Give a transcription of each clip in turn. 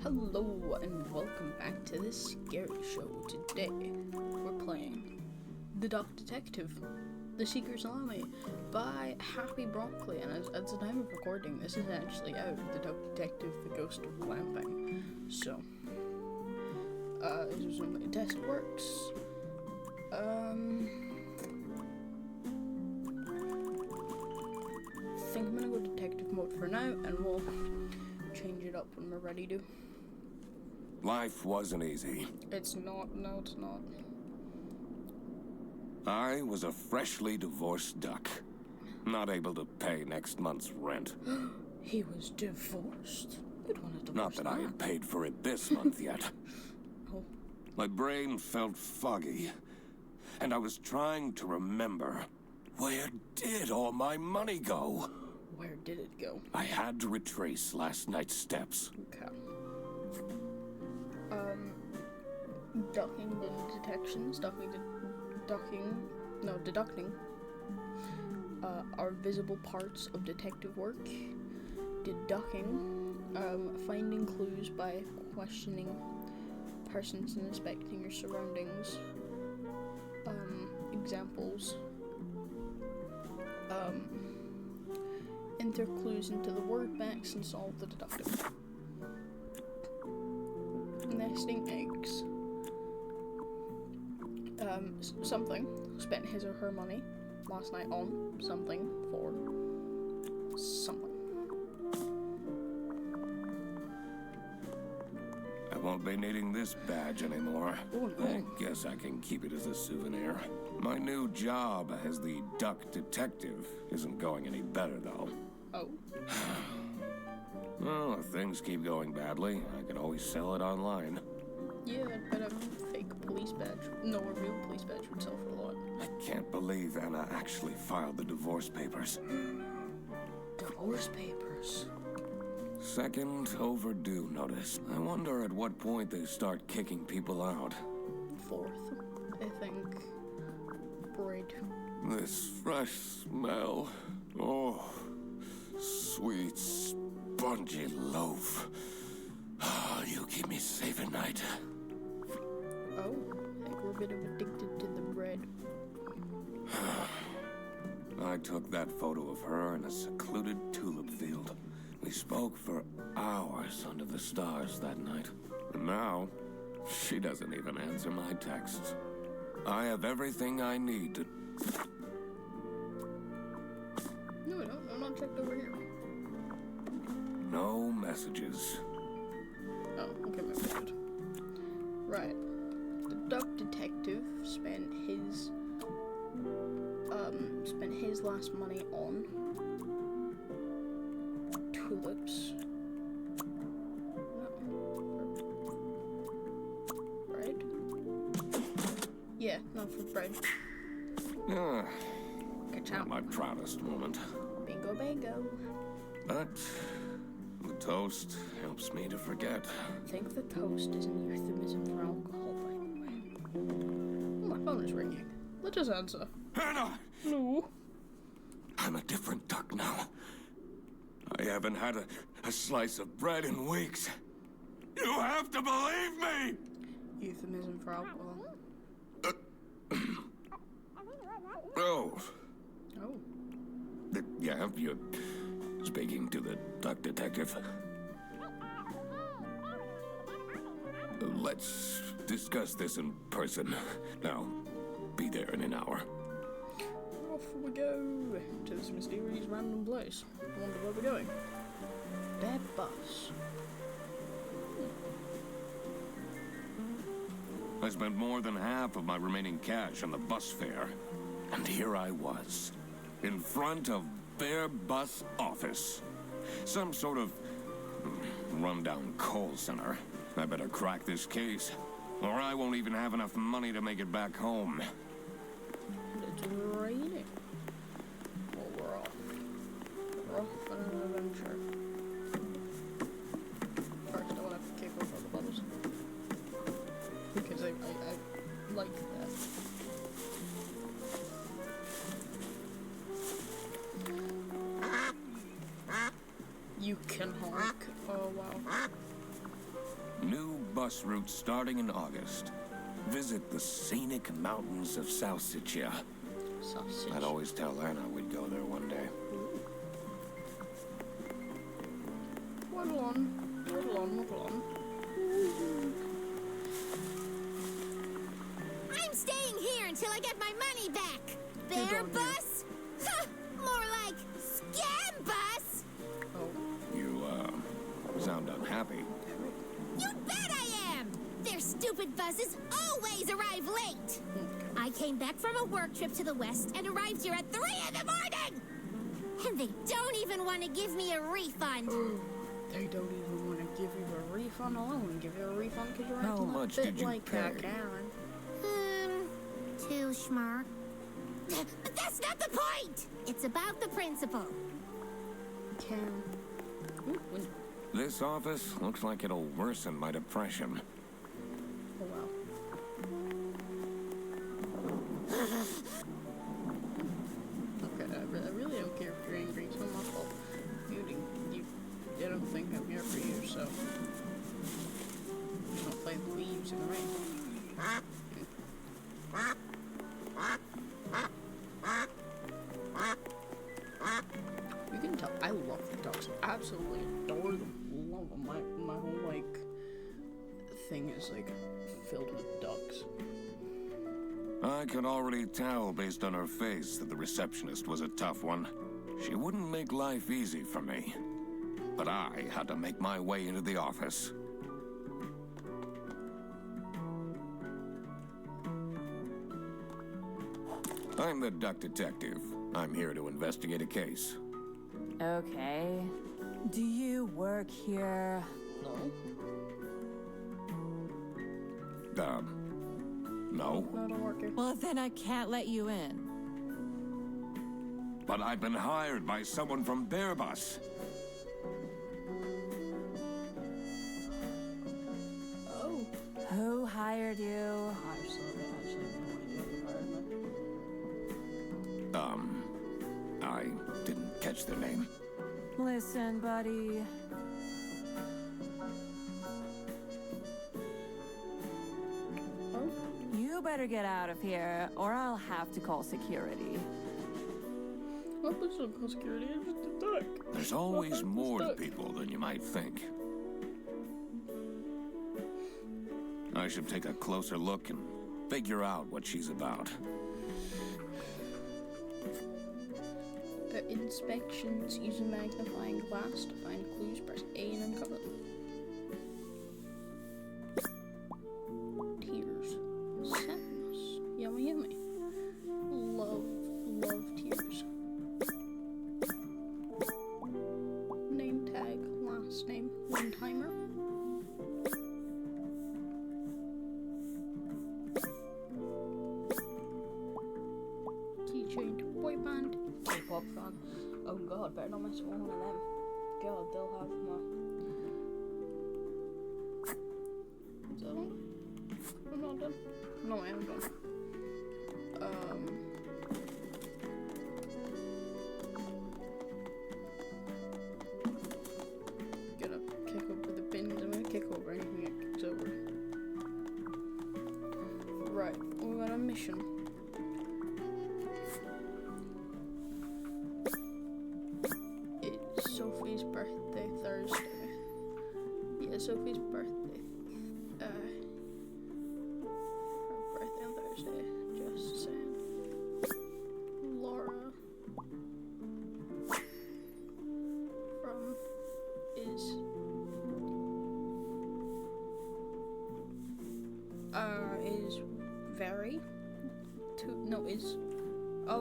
Hello and welcome back to the Scary Show. Today we're playing The Duck Detective, The Secret Salami by Happy Broccoli, and at the time of recording this is actually out, The Duck Detective, The Ghost of Glamping. So, this is when my test works. I think I'm gonna go detective mode for now, and we'll change it up when we're ready to. Life wasn't easy. It's not. No, it's not. I was a freshly divorced duck, not able to pay next month's rent. He was divorced? You'd want to divorce Not that I had paid for it this month yet. Oh. My brain felt foggy, and I was trying to remember, where did all my money go? Where did it go? I had to retrace last night's steps. Okay. Ducking the detections, deducting are visible parts of detective work. Deducting, finding clues by questioning persons and inspecting your surroundings. Examples. Enter clues into the word banks and solve the deductive. Nesting eggs. Something spent his or her money last night on something for something. I won't be needing this badge anymore. Oh, no. I guess I can keep it as a souvenir. My new job as the duck detective isn't going any better, though. Oh. Well, if things keep going badly, I can always sell it online. Yeah, but a fake police badge. No, a real police badge would sell for a lot. I can't believe Anna actually filed the divorce papers. Divorce papers? Second overdue notice. I wonder at what point they start kicking people out. Fourth, I think. Bread. This fresh smell. Oh, sweet, spongy loaf. Oh, you keep me safe at night. Oh, I think we're a bit of addicted to the bread. I took that photo of her in a secluded tulip field. We spoke for hours under the stars that night. And now, she doesn't even answer my texts. I have everything I need to... No, I don't. I'm not checked over here. No messages. Oh, okay, maybe I did. Right. The duck detective spent his last money on tulips. No. Bread? Yeah, no, for bread. Good Not job. my proudest moment. Bingo bango. But the toast helps me to forget. I think the toast is an euphemism for alcohol, by the way. Oh, my phone is ringing. Let us answer. Hannah! No. I'm a different duck now. I haven't had a slice of bread in weeks. You have to believe me! Euphemism for alcohol. Oh. Oh. Yeah, you're speaking to the duck detective. Let's discuss this in person. I'll be there in an hour. Off we go to this mysterious random place. I wonder where we're going. That bus. I spent more than half of my remaining cash on the bus fare. And here I was, in front of their bus office. Some sort of rundown call center. I better crack this case, or I won't even have enough money to make it back home. It's raining. Well, we're off. We're off on an adventure. First, I want to kick over the bubbles. Because I like that. You can honk. Oh, wow. New bus route starting in August. Visit the scenic mountains of Salsiccia. Sausage. I'd always tell Anna we'd go there one day. Waddle on, waddle on, waddle on. I'm staying here until I get my money back. Good Bear on you. bus? Ha! More like scam bus. Oh, You, sound unhappy. You bet I am. Their stupid buses always arrive late. I came back from a work trip to the west and arrived here at 3 in the morning. And they don't even want to give me a refund. they don't even want to give you a refund. I wouldn't give you a refund because you're How acting much a bit did you like pay? Karen. 2 schmark. But that's not the point. It's about the principle. Karen. Ooh, window. This office looks like it'll worsen my depression. Oh, wow. Okay, I really don't care if you're angry. It's not my fault. I don't think I'm here for you, so... Just don't play the leaves in the rain. You can tell I love the ducks. Absolutely adore them. Love them. My whole, like, thing is, like, filled with ducks. I could already tell based on her face that the receptionist was a tough one. She wouldn't make life easy for me. But I had to make my way into the office. I'm the duck detective. I'm here to investigate a case. Okay. Do you work here? No. No. Not a worker. Well, then I can't let you in. But I've been hired by someone from Bearbus. Oh. Who hired you? I absolutely no idea who hired me. I didn't catch their name. Listen, buddy. Oh. You better get out of here, or I'll have to call security. What was the security? I'm just a duck. There's always I'm more to stuck. people than you might think. I should take a closer look and figure out what she's about. Inspections using magnifying glass to find clues. Press A and uncover them. Tears. Sadness. Yummy, yummy. Love tears. Name tag, last name, one timer. Keychain, boy band, K-pop fan. Oh god, better not mess with one of them. God, they'll have my... Is that on? I'm not done. No, I am done. Gonna kick over the bins. I'm gonna kick over anything that kicks over. Right, we got a mission. It's Sophie's birthday Thursday. Yeah, Sophie's birthday. Her birthday on Thursday. Just saying. Laura from is very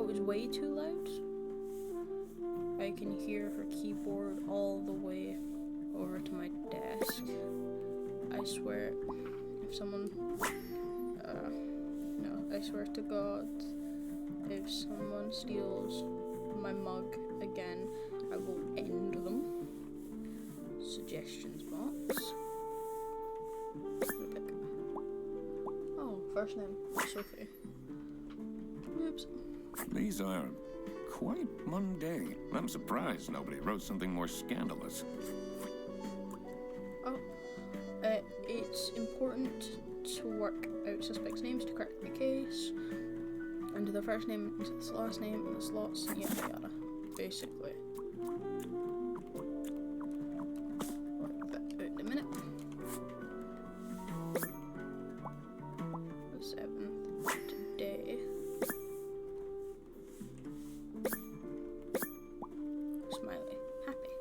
is way too loud. I can hear her keyboard all the way over to my desk. I swear, if someone, no, I swear to God, if someone steals my mug again, I will end them. Suggestions box. Oh, first name, Sophie. Oops. These are quite mundane. I'm surprised nobody wrote something more scandalous. Oh, It's important to work out suspects' names to crack the case. And the first name is the last name and the slots, and yada yada. Basically. Work that out in a minute. The 7th today. Smiley. Happy.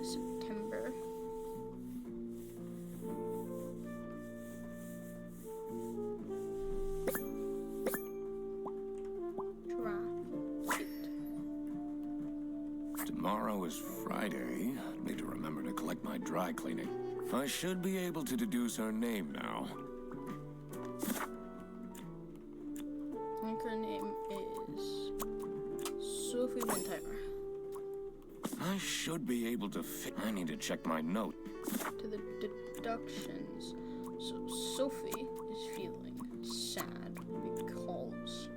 September. Tomorrow is Friday. Need to remember to collect my dry cleaning. I should be able to deduce her name now. I think her name is Sophie Wintimer. I should be able to I need to check my note. To the deductions. So Sophie is feeling sad because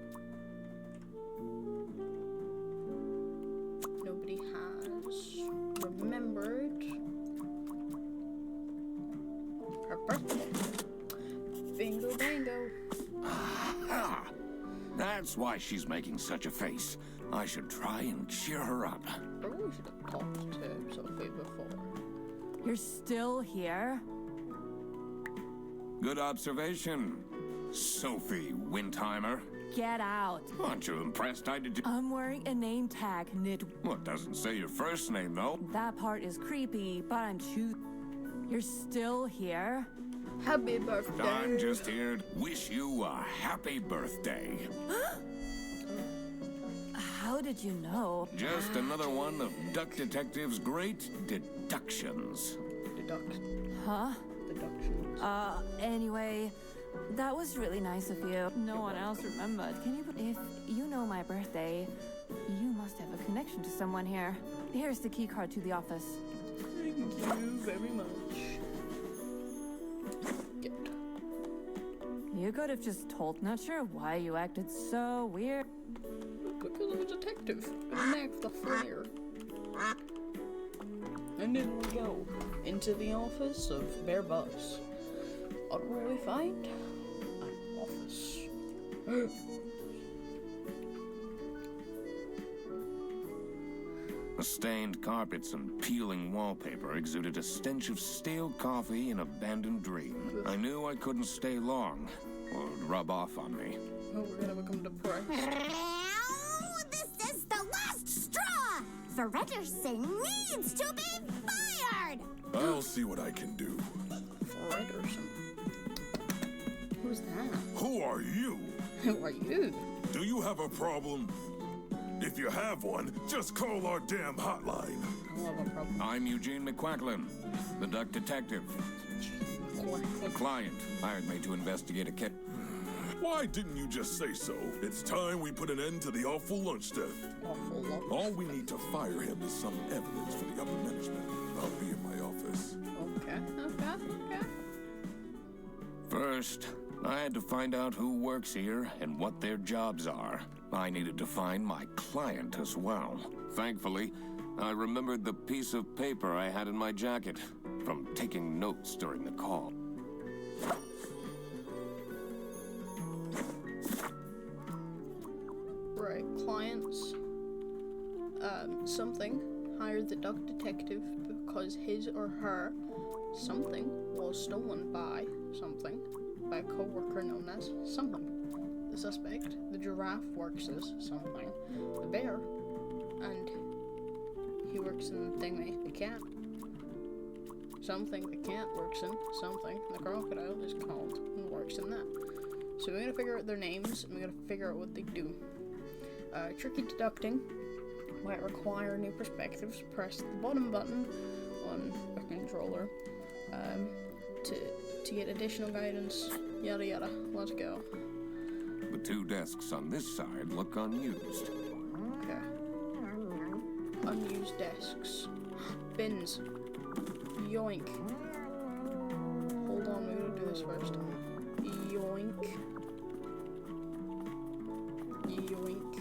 nobody has remembered her birthday. Bingo bango. Ah, that's why she's making such a face. I should try and cheer her up. Probably should have talked to Sophie before. You're still here? Good observation, Sophie Wintimer. Get out. Aren't you impressed I did? I'm wearing a name tag, Well, it doesn't say your first name, though. That part is creepy, but I'm You're still here? Happy birthday. I'm just here to wish you a happy birthday. How did you know? Just another one of Duck Detective's great deductions. Huh? Deductions. Anyway, that was really nice of you. No one else remembered. If you know my birthday, you must have a connection to someone here. Here's the key card to the office. Thank you very much. Get. You could have just told. Not sure why you acted so weird. Because I'm a detective. I'm an the flair. And in we go. Into the office of Bear Buzz. What will we find? An office. The stained carpets and peeling wallpaper exuded a stench of stale coffee and abandoned dream. I knew I couldn't stay long, or it would rub off on me. Oh, we're gonna become depressed. This is the last straw! Fredderson needs to be fired! I'll see what I can do. Fredderson. Who's that? Who are you? Who are you? Do you have a problem? If you have one, just call our damn hotline. I don't have a problem. I'm Eugene McQuacklin, the Duck Detective. A client hired me to investigate a kid. Why didn't you just say so? It's time we put an end to the awful lunch death. Awful lot. All we need to fire him is some evidence for the upper management. I'll be in my office. Okay. First, I had to find out who works here and what their jobs are. I needed to find my client as well. Thankfully, I remembered the piece of paper I had in my jacket from taking notes during the call. Right, clients. Something hired the Duck Detective because his or her something was stolen by something, by a co-worker known as something. The suspect, the giraffe, works as something. The bear, and he works in the thingy, the cat. Something the cat works in something. The crocodile is called and works in that. So we're gonna figure out their names and we're gonna figure out what they do. Tricky deducting might require new perspectives. Press the bottom button on a controller to get additional guidance. Yada yada. Let's go. The two desks on this side look unused. Okay. Unused desks. Bins. Yoink. Hold on, we're gonna do this first. Yoink. Yoink.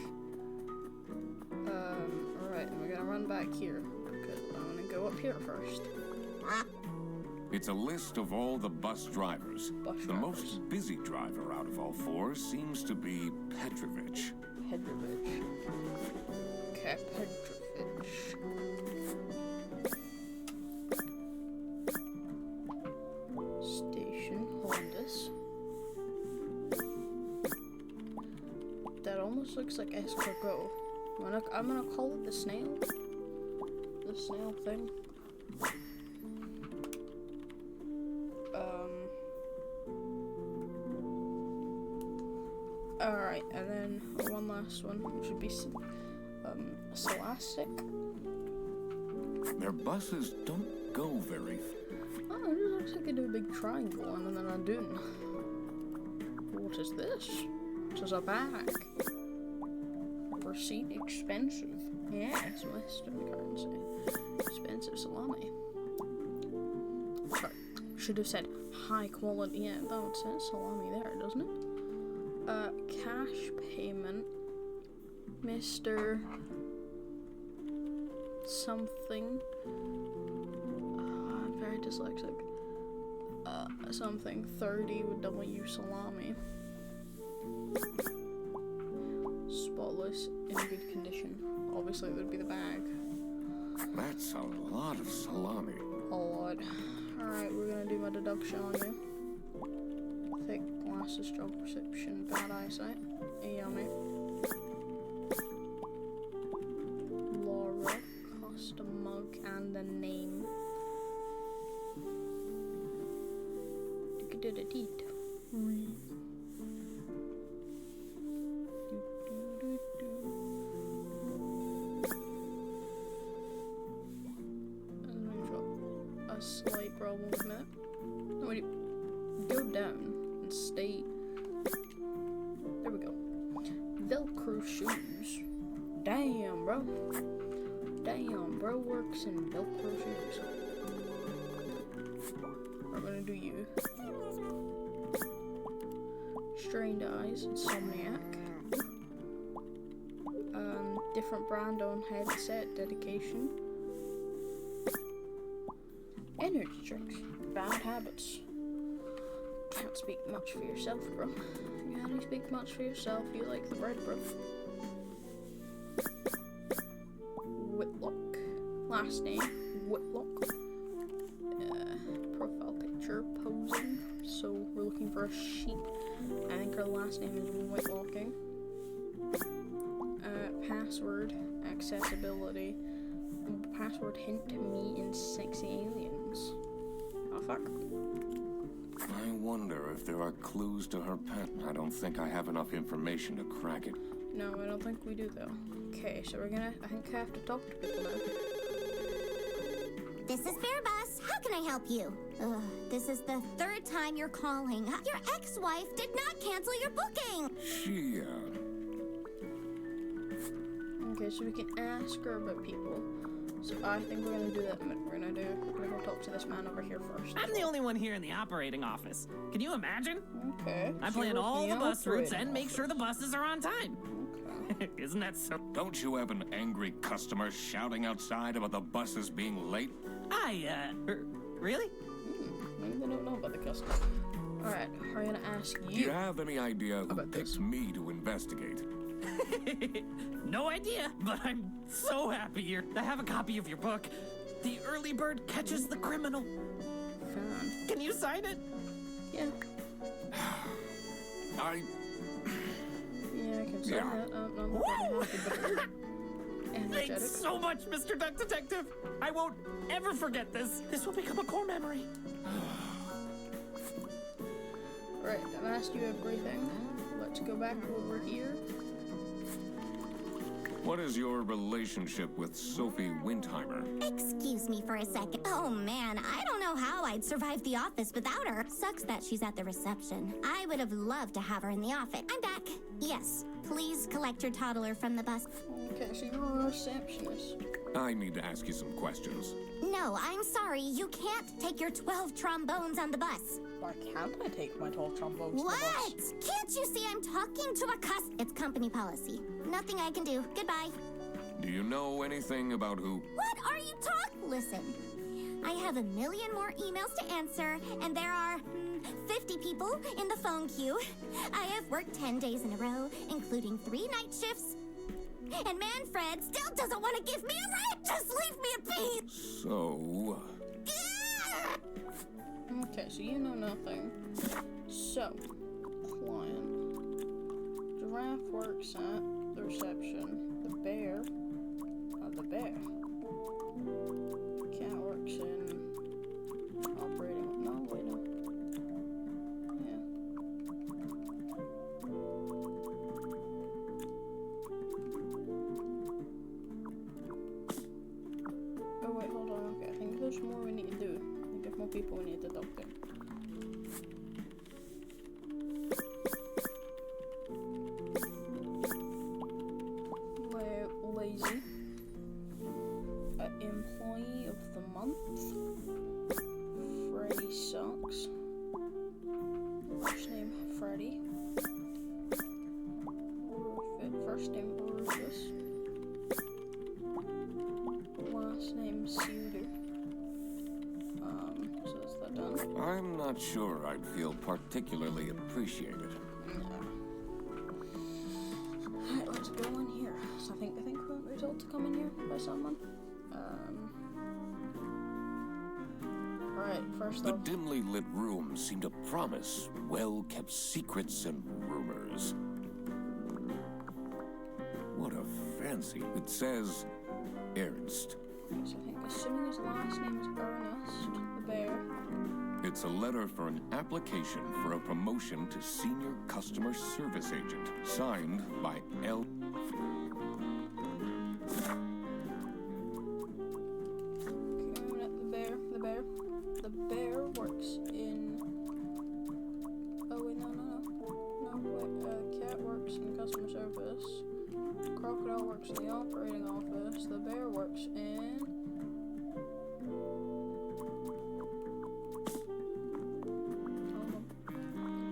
Alright, we're gonna run back here because I'm gonna go up here first. It's a list of all the bus drivers. The most busy driver out of all four seems to be Petrovich. Petrovich. Okay, Petrovich. Station Hondas. That almost looks like escargot. I'm gonna call it the snail. The snail thing. Alright, and then one last one, which would be Scholastic. Their buses don't go very Oh, it just looks like I do a big triangle and then a dune. What is this? This is a bag. Receipt expensive. Yes, Western currency. Expensive salami. Sorry, should have said high quality. Yeah, that says salami there, doesn't it? Cash payment. Mr. Something. I'm very dyslexic. Something 30 with W salami. Spotless, in good condition. Obviously, it would be the bag. That's a lot of salami. A lot. Alright, we're gonna do my deduction on you. Thick glasses, strong perception, bad eyesight. Yummy. Laura, custom mug, and the name. Did it eat? A slight problem with that. No, wait, go down and stay. There we go. Velcro shoes. Damn, bro. Damn, bro works in Velcro shoes. We're gonna do you. Strained eyes, insomniac. Different brand on headset, dedication. Energy drinks, bad habits. Can't speak much for yourself, bro. You can't speak much for yourself. You like the bread, bro. Whitlock. Last name, Whitlock. Profile picture, posing. So we're looking for a sheep. I think her last name is Whitlocking. Password, accessibility. Password hint to me in sexy aliens. Oh fuck. I wonder if there are clues to her pet. I don't think I have enough information to crack it. No, I don't think we do though. Okay, so I think I have to talk to people now. This is Fair Bus. How can I help you? This is the third time you're calling. Your ex-wife did not cancel your booking. She, Okay, so we can ask her about people. So I think we're gonna do that in a minute. We're gonna go talk to this man over here first. I'm the only one here in the operating office. Can you imagine? Okay. I so plan you're all the bus routes and make office. sure the buses are on time. Okay. Isn't that so? don't you have an angry customer shouting outside about the buses being late? Really? Maybe they don't know about the customer. Alright, we're gonna ask Do you you. have any idea who About picked this? me to investigate? No idea, but I'm so happy to have a copy of your book. The early bird catches the criminal. Fan. Can you sign it? Yeah. I Yeah, I can say Yeah. that. I'm not Woo! happy, but energetic. Thanks so much, Mr. Duck Detective. I won't ever forget this. This will become a core memory. Alright, I've asked you everything. Let's go back over here. What is your relationship with Sophie Windheimer? Excuse me for a second. Oh man, I don't know how I'd survive the office without her. Sucks that she's at the reception. I would have loved to have her in the office. I'm back. Yes, please collect your toddler from the bus. Okay, so you're a receptionist. I need to ask you some questions. No, I'm sorry. You can't take your 12 trombones on the bus. Why can't I take my 12 trombones to the What? bus? Can't you see I'm talking to a It's company policy. Nothing I can do. Goodbye. Do you know anything about who? What are you talking? Listen, I have a million more emails to answer, and there are 50 people in the phone queue. I have worked 10 days in a row, including 3 night shifts. And Manfred still doesn't want to give me a ride! Just leave me in peace! So, Okay, so you know nothing. So, client. Giraffe works at the reception. The bear. The bear. Cat works in operating. No, wait, no. Yeah. Oh, wait, hold on. Okay, I think there's more we need to do. I think there's more people we need to talk to. Lazy. Employee of the month. Freddy sucks. First name Freddy. First name Rufus. Last name Suitor. So is that done? I'm not sure I'd feel particularly appreciated. Alright, let's go in here. So I think we're told to come in here by someone. Alright, first The off. dimly lit room seemed to promise well-kept secrets and rumors. What a fancy... It says Ernst. So I think, assuming his last name is Ernest, the bear. It's a letter for an application for a promotion to senior customer service agent, signed by L. The bear works in. Oh wait, no, wait. Cat works in customer service. Crocodile works in the operating office. The bear works in.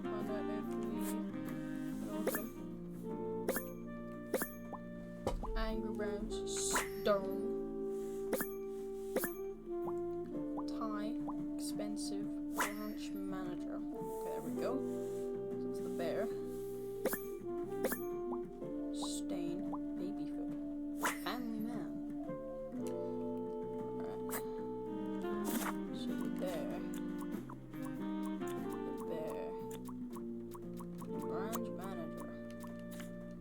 Find out if we can open. Angry Brown's Stone. Expensive branch manager. Okay, there we go. So it's the bear. Stain, baby food. Family man. Alright. So the bear. Branch manager.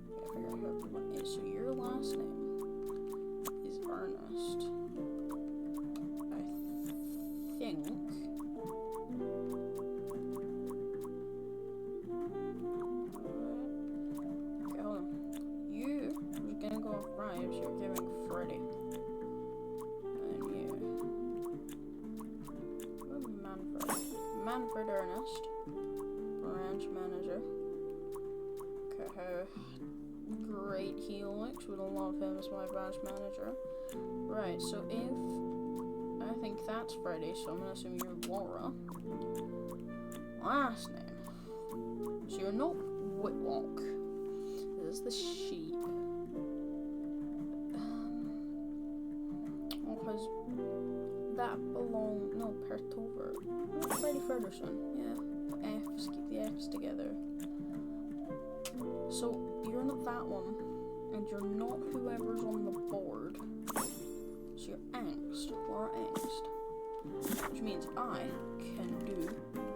Okay, figure out who everyone is. So your last name is Ernest. I think. You're giving Freddy. And you. Manfred Ernest. Branch manager. Okay, how great he looks. Would love him as my branch manager. Right, so if I think that's Freddy, so I'm gonna assume you're Laura. Last name. So you're not Whitlock. This is the sheep. Because that belongs. No, Pertover. Oh, Freddy Ferguson. Yeah. F's. Keep the F's together. So you're not that one, and you're not whoever's on the board. So you're Angst. Laura Angst. Which means I can do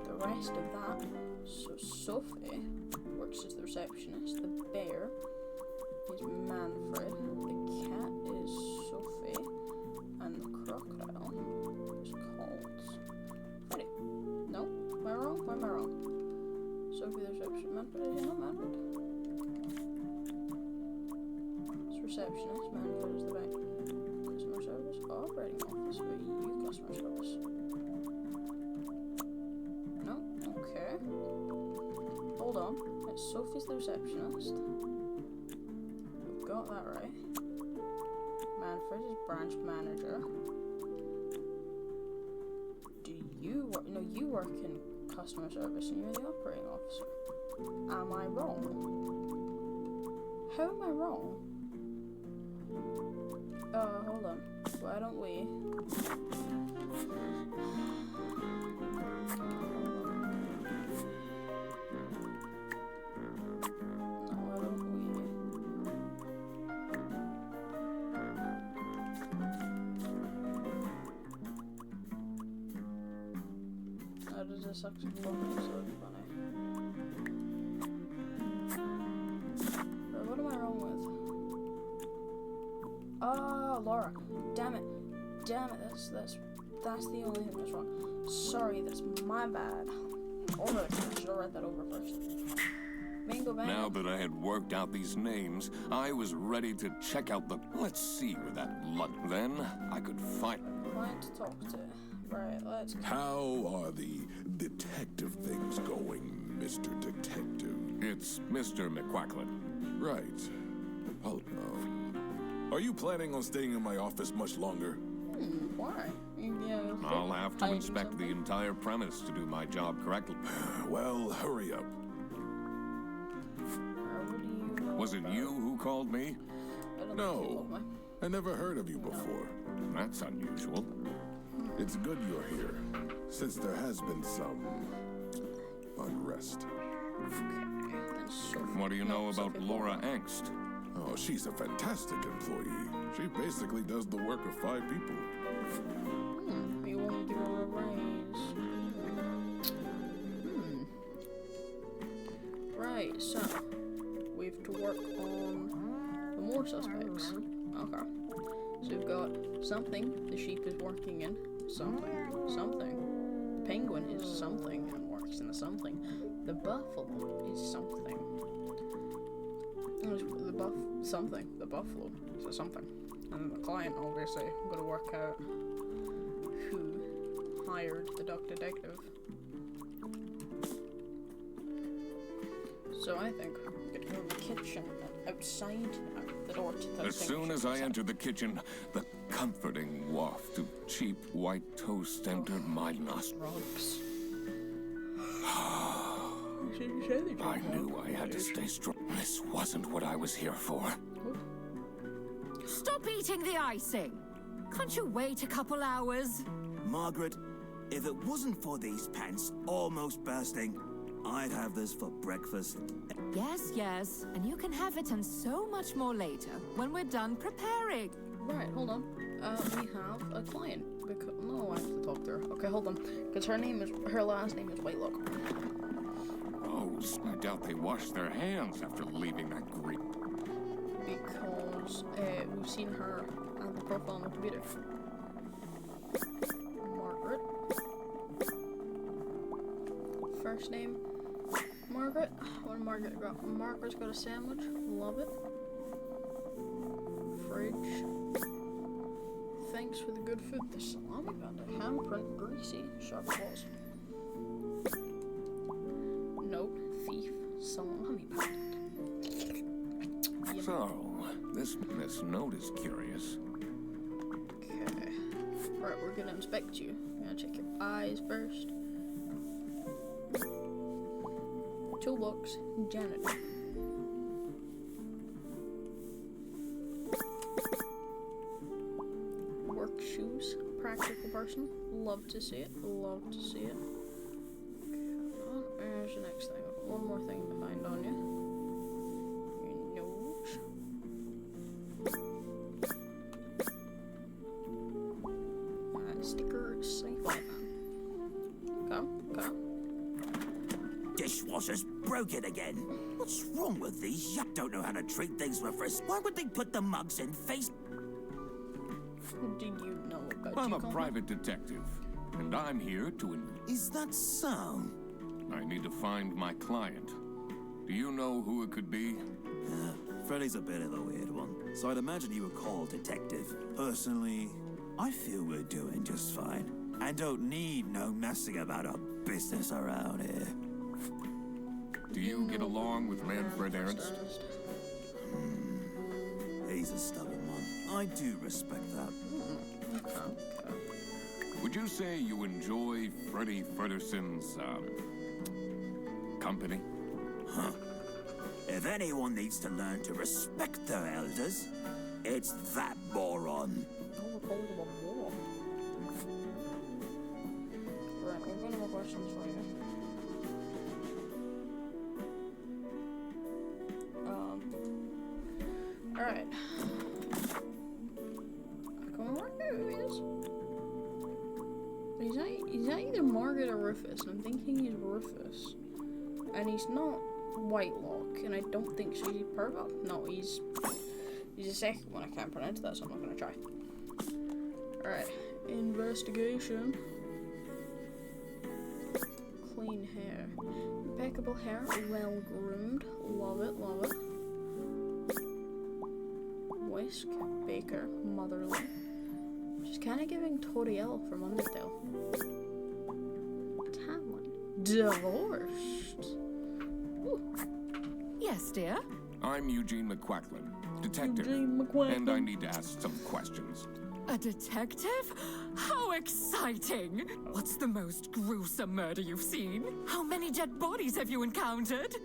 the rest of that. So Sophie works as the receptionist. The bear is Manfred. The cat is Sophie. And the crocodile is called Freddy. No? Am I wrong? Why am I wrong? Sophie the receptionist. Manfred, is it not Manfred? It's receptionist. Manfred is the bank. Customer service. Operating office. But you customer service. No? Okay. Hold on. It's Sophie's the receptionist. We've got that right. Manfred is branch manager. Do you work? No, you work in customer service and you're the operating officer. Am I wrong? How am I wrong? Hold on. Why don't we... How does this actually look so funny? Right, what am I wrong with? Oh, Laura. Damn it. Damn it. That's the only thing that's wrong. Sorry, that's my bad. Oh no, I should have read that over first. Mango Bang. Now that I had worked out these names, I was ready to check out the... Let's see where that lug... Then I could find... Client to talk to. Right, let's go. How are the detective things going, Mr. Detective? It's Mr. McQuacklin. Right. Oh, are you planning on staying in my office much longer? Why? Yeah, I'll have to hiding inspect the something? entire premise to do my job correctly. Well, hurry up. What do you know Was it about- you who called me? I don't No. think you love me. I never heard of you before. That's unusual. It's good you're here, since there has been some unrest. Then Sophie- What do you know no, about Sophie Laura Bowman. Angst? Oh, she's a fantastic employee. She basically does the work of 5 people. You won't give her a raise. Right, so we have to work on the more suspects. Okay. So we've got something the sheep is working in. Something. The penguin is something and works in the something. The buffalo is something. The buffalo is a something. And the client, obviously, I'm gonna work out who hired the dog detective. So I think we could go to the kitchen and outside the door to the As soon as I entered the kitchen, the comforting waft of cheap white toast entered my nostrils. I knew I had to stay strong. This wasn't what I was here for. Stop eating the icing! Can't you wait a couple hours? Margaret, if it wasn't for these pants almost bursting, I'd have this for breakfast. Yes, and you can have it and so much more later, when we're done preparing. Right, hold on. We have a client. No, I have to talk to her. Okay, hold on. Because her last name is Whitelock. Oh, I doubt they washed their hands after leaving that green. Because we've seen her add the profile on the computer. Margaret. First name, Margaret. What did Margaret got? Margaret's got a sandwich. Love it. Fridge. Thanks for the good food. The salami bandit. Handprint, greasy, sharp claws. Note, thief, salami bandit. Yum. So, this note is curious. Okay. Right, we're gonna inspect you. We're gonna check your eyes first. Toolbox, janitor. Work shoes, practical person. Love to see it. Love to see it. Oh, there's the next thing. One more thing to find on you. Your nose. Sticker safe button. Okay. Dishwasher's broken again. What's wrong with these? You don't know how to treat things for free. Why would they put the mugs in face? Do you know about I'm a G-Con? private detective, and I'm here to... Is that so? I need to find my client. Do you know who it could be? Freddy's a bit of a weird one, so I'd imagine you were called detective. Personally, I feel we're doing just fine. I don't need no messing about our business around here. Do you get along with Manfred Ernst? He's a stubborn one. I do respect that. Okay. Would you say you enjoy Freddy Ferguson's, company? If anyone needs to learn to respect their elders, It's that moron. Oh, we're calling him a moron. Right, we've got more questions for you. Alright. I can't work out who he is. He's not either Margaret or Rufus, and I'm thinking he's Rufus. And he's not Whitelock, and I don't think so. Is he Purgot? No, he's the second one. I can't pronounce that, so I'm not gonna try. Alright. Investigation. Clean hair. Impeccable hair, well groomed. Love it, love it. Whisk, baker, motherly. She's kind of giving Toriel from Undertale. Talent. Divorced. Ooh. Yes, dear. I'm Eugene McQuacklin, detective. Eugene McQuacklin. And I need to ask some questions. A detective? How exciting! What's the most gruesome murder you've seen? How many dead bodies have you encountered?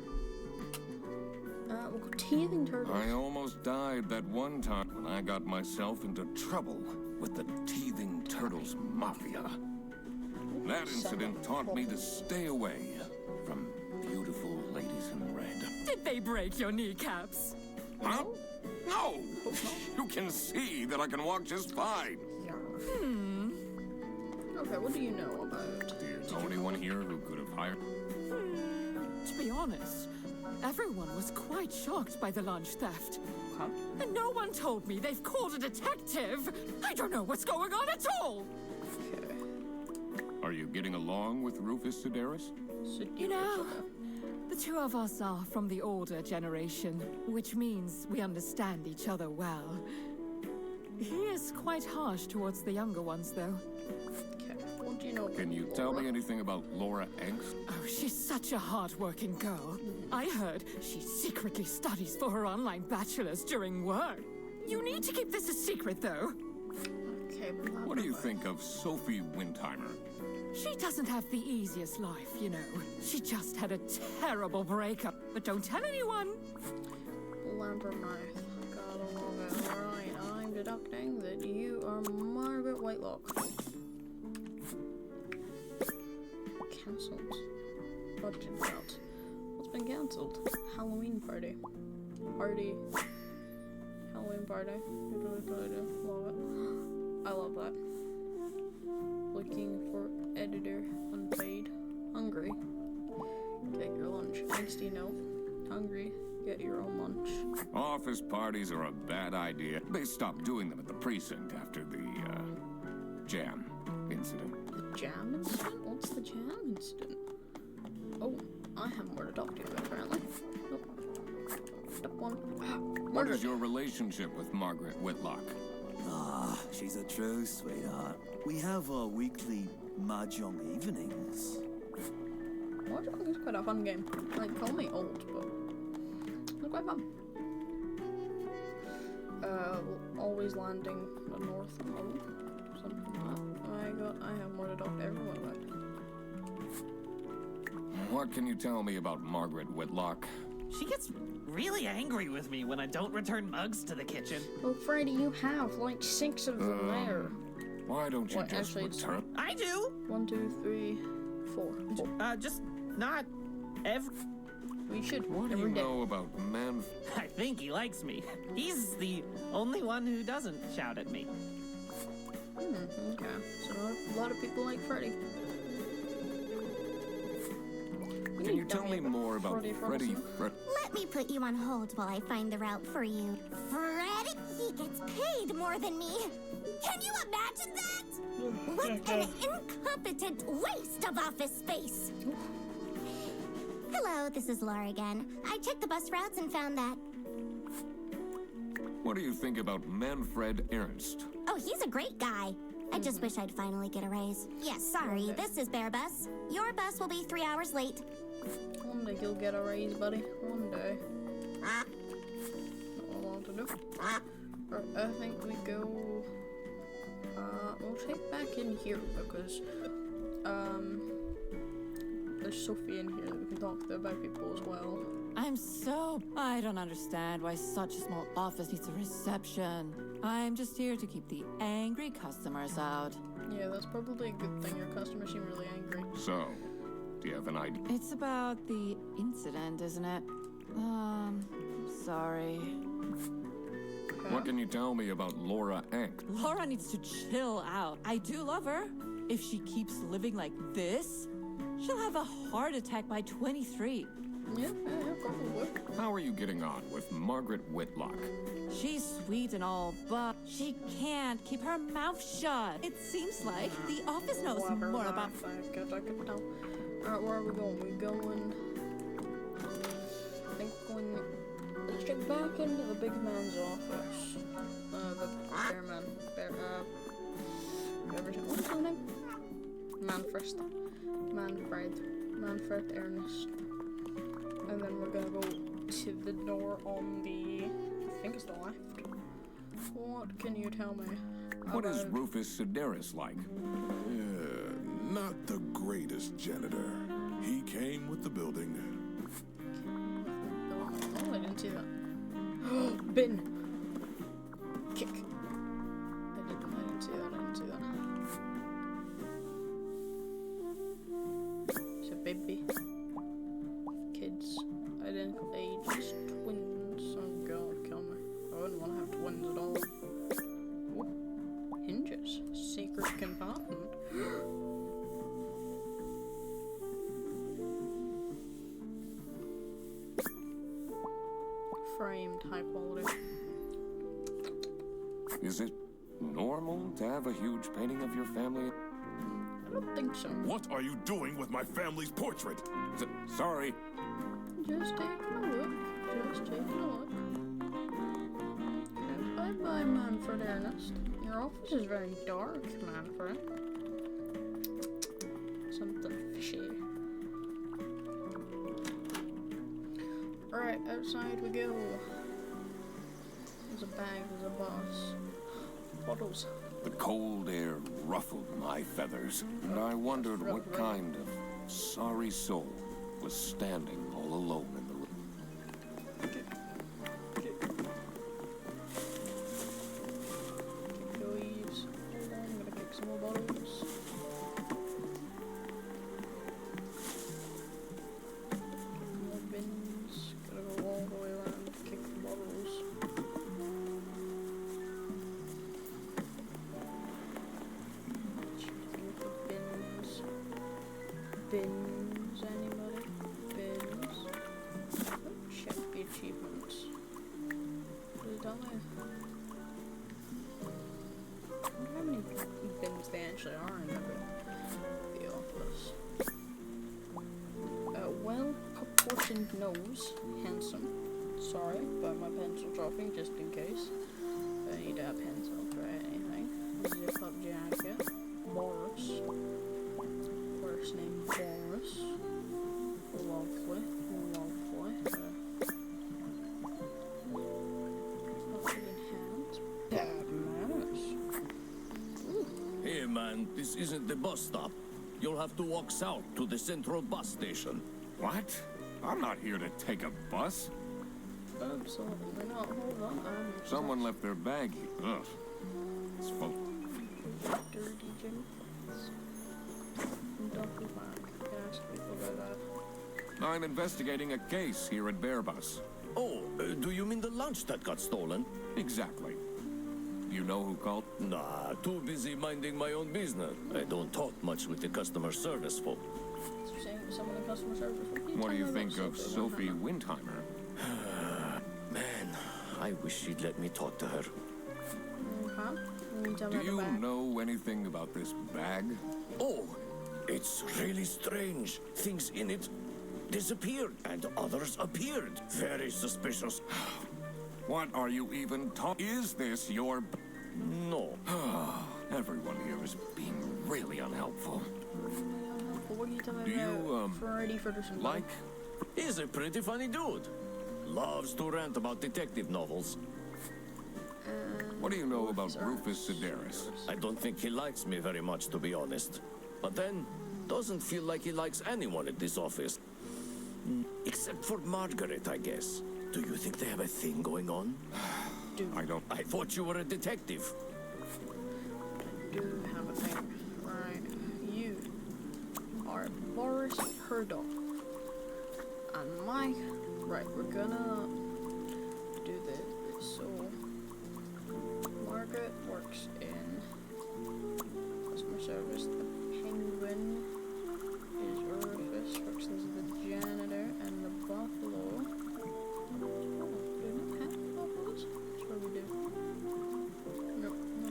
We'll go teething turtles. I almost died that one time when I got myself into trouble with the Teething Turtles Mafia. That incident taught me to stay away from beautiful ladies in red. Did they break your kneecaps? Huh? No! You can see that I can walk just fine. Okay, what do you know about? You're the only one here who could have hired. To be honest, everyone was quite shocked by the lunch theft. Huh? And no one told me they've called a detective. I don't know what's going on at all. Okay. Are you getting along with Rufus Sedaris? You know, the two of us are from the older generation, which means we understand each other well. He is quite harsh towards the younger ones, though. Okay. What do you know? Can you tell me anything about Laura Angst? Oh, she's such a hard-working girl. I heard she secretly studies for her online bachelor's during work. You need to keep this a secret, though. Okay. What do you think of Sophie Windheimer? She doesn't have the easiest life, you know. She just had a terrible breakup. But don't tell anyone. Lambermouth. Gotta love it. Alright, I'm deducting that you are Margaret Whitelock. Cancelled. Budget out. What's been cancelled? Halloween party. Halloween party. Love it. I love that. Looking for editor, unpaid. Hungry. Get your lunch. Angsty, no. Hungry. Get your own lunch. Office parties are a bad idea. They stopped doing them at the precinct after the, jam incident. The jam incident? What's the jam incident? Oh, I have more to talk to you about, apparently. Nope. Step one. What is your relationship with Margaret Whitlock? Ah, she's a true sweetheart. We have our weekly mahjong evenings. Mahjong is quite a fun game. Like, call me old, but it's quite fun. Always landing the north pole. Something like that. I have more to talk to everyone about. What can you tell me about Margaret Whitlock? She gets really angry with me when I don't return mugs to the kitchen. Well, Freddy, you have like 6 of them there. Why don't you What, just actually, it's return? I do. 1, 2, 3, 4. Just not every. We should. What do you every day. know about man? I think he likes me. He's the only one who doesn't shout at me. Okay. So a lot of people like Freddy. Can you tell me more about Freddy? Let me put you on hold while I find the route for you. Freddy, he gets paid more than me. Can you imagine that? What an incompetent waste of office space. Hello, this is Laura again. I checked the bus routes and found that. What do you think about Manfred Ernst? Oh, he's a great guy. I just wish I'd finally get a raise. Yes, sorry, this is Bear Bus. Your bus will be 3 hours late. One day you'll get a raise, buddy. One day. Not what I want to do. Or I think we go. We'll take back in here because there's Sophie in here that we can talk to about people as well. I don't understand why such a small office needs a reception. I'm just here to keep the angry customers out. Yeah, that's probably a good thing. Your customers seem really angry. So, do you have an idea? It's about the incident, isn't it? Sorry. What can you tell me about Laura Ank? Laura needs to chill out. I do love her. If she keeps living like this, she'll have a heart attack by 23. Yeah, probably. How are you getting on with Margaret Whitlock? She's sweet and all, but she can't keep her mouth shut. It seems like the office knows more about... I could tell. Alright, where are we going? We're going... I think we're going... Let's check back into the big man's office. The bear man. What's his name? Manfred Ernest. And then we're gonna go to the door on the... I think it's the left. What can you tell me? What is Rufus Sedaris like? Yeah, not the greatest janitor. He came with the building. Oh, I didn't see that. Bin! Kick. I didn't see that. It's a baby. Kids. Identical ages. Twins. Oh god, kill me. I wouldn't want to have twins at all. Ooh. Hinges. Secret compartment. Framed, high quality. Is it normal to have a huge painting of your family? I don't think so. What are you doing with my family's portrait? Sorry. Just taking a look. Bye-bye, Manfred Ernest. Your office is very dark, Manfred. Something fishy. Alright, outside we go. There's a bag, there's a bus. Bottles. The cold air ruffled my feathers, and I wondered what kind of sorry soul was standing all alone in the room. Hold on, I'm gonna kick some more bottles. More bins. Gotta go all the way around to kick the bottles. Checking for bins. Bins, anybody? Bins. Check the achievements. Does it tell me? I wonder how many bins they actually are in the office. A well-proportioned nose. Handsome. Sorry, but my pencil dropping just in case. I need a pencil for anything. Zip-up jacket. Boris. First name Boris. Lovely. Hey man, this isn't the bus stop. You'll have to walk south to the central bus station. What? I'm not here to take a bus. Absolutely not. Hold on. Someone left their bag here. Ugh. It's full. Dirty Jenkins. Duffel bag. Can ask people about that. I'm investigating a case here at Bearbus. Oh, do you mean the lunch that got stolen? Exactly. You know who called? Nah, too busy minding my own business. I don't talk much with the customer service folk. So you're saying someone in customer service? What do you think of Sophie Windheimer? Man, I wish she'd let me talk to her. Huh? Do you know anything about this bag? Oh, it's really strange. Things in it disappeared and others appeared. Very suspicious. What are you even talking? Is this your... No. Everyone here is being really unhelpful. What are you talking Do you, about? Freddy Frederickson. like... He's a pretty funny dude. Loves to rant about detective novels. What do you know about Rufus Sedaris? I don't think he likes me very much, to be honest. But then, Doesn't feel like he likes anyone at this office. Except for Margaret, I guess. Do you think they have a thing going on? I don't... I thought you were a detective. Do have a thing. Right. You are Boris Herdock. And Mike. Right, we're gonna do this. So, Margaret works in customer service. The Penguin is Rufus, works as the janitor, and the Buffalo. Do we not have buffaloes? That's what we do. Nope, no.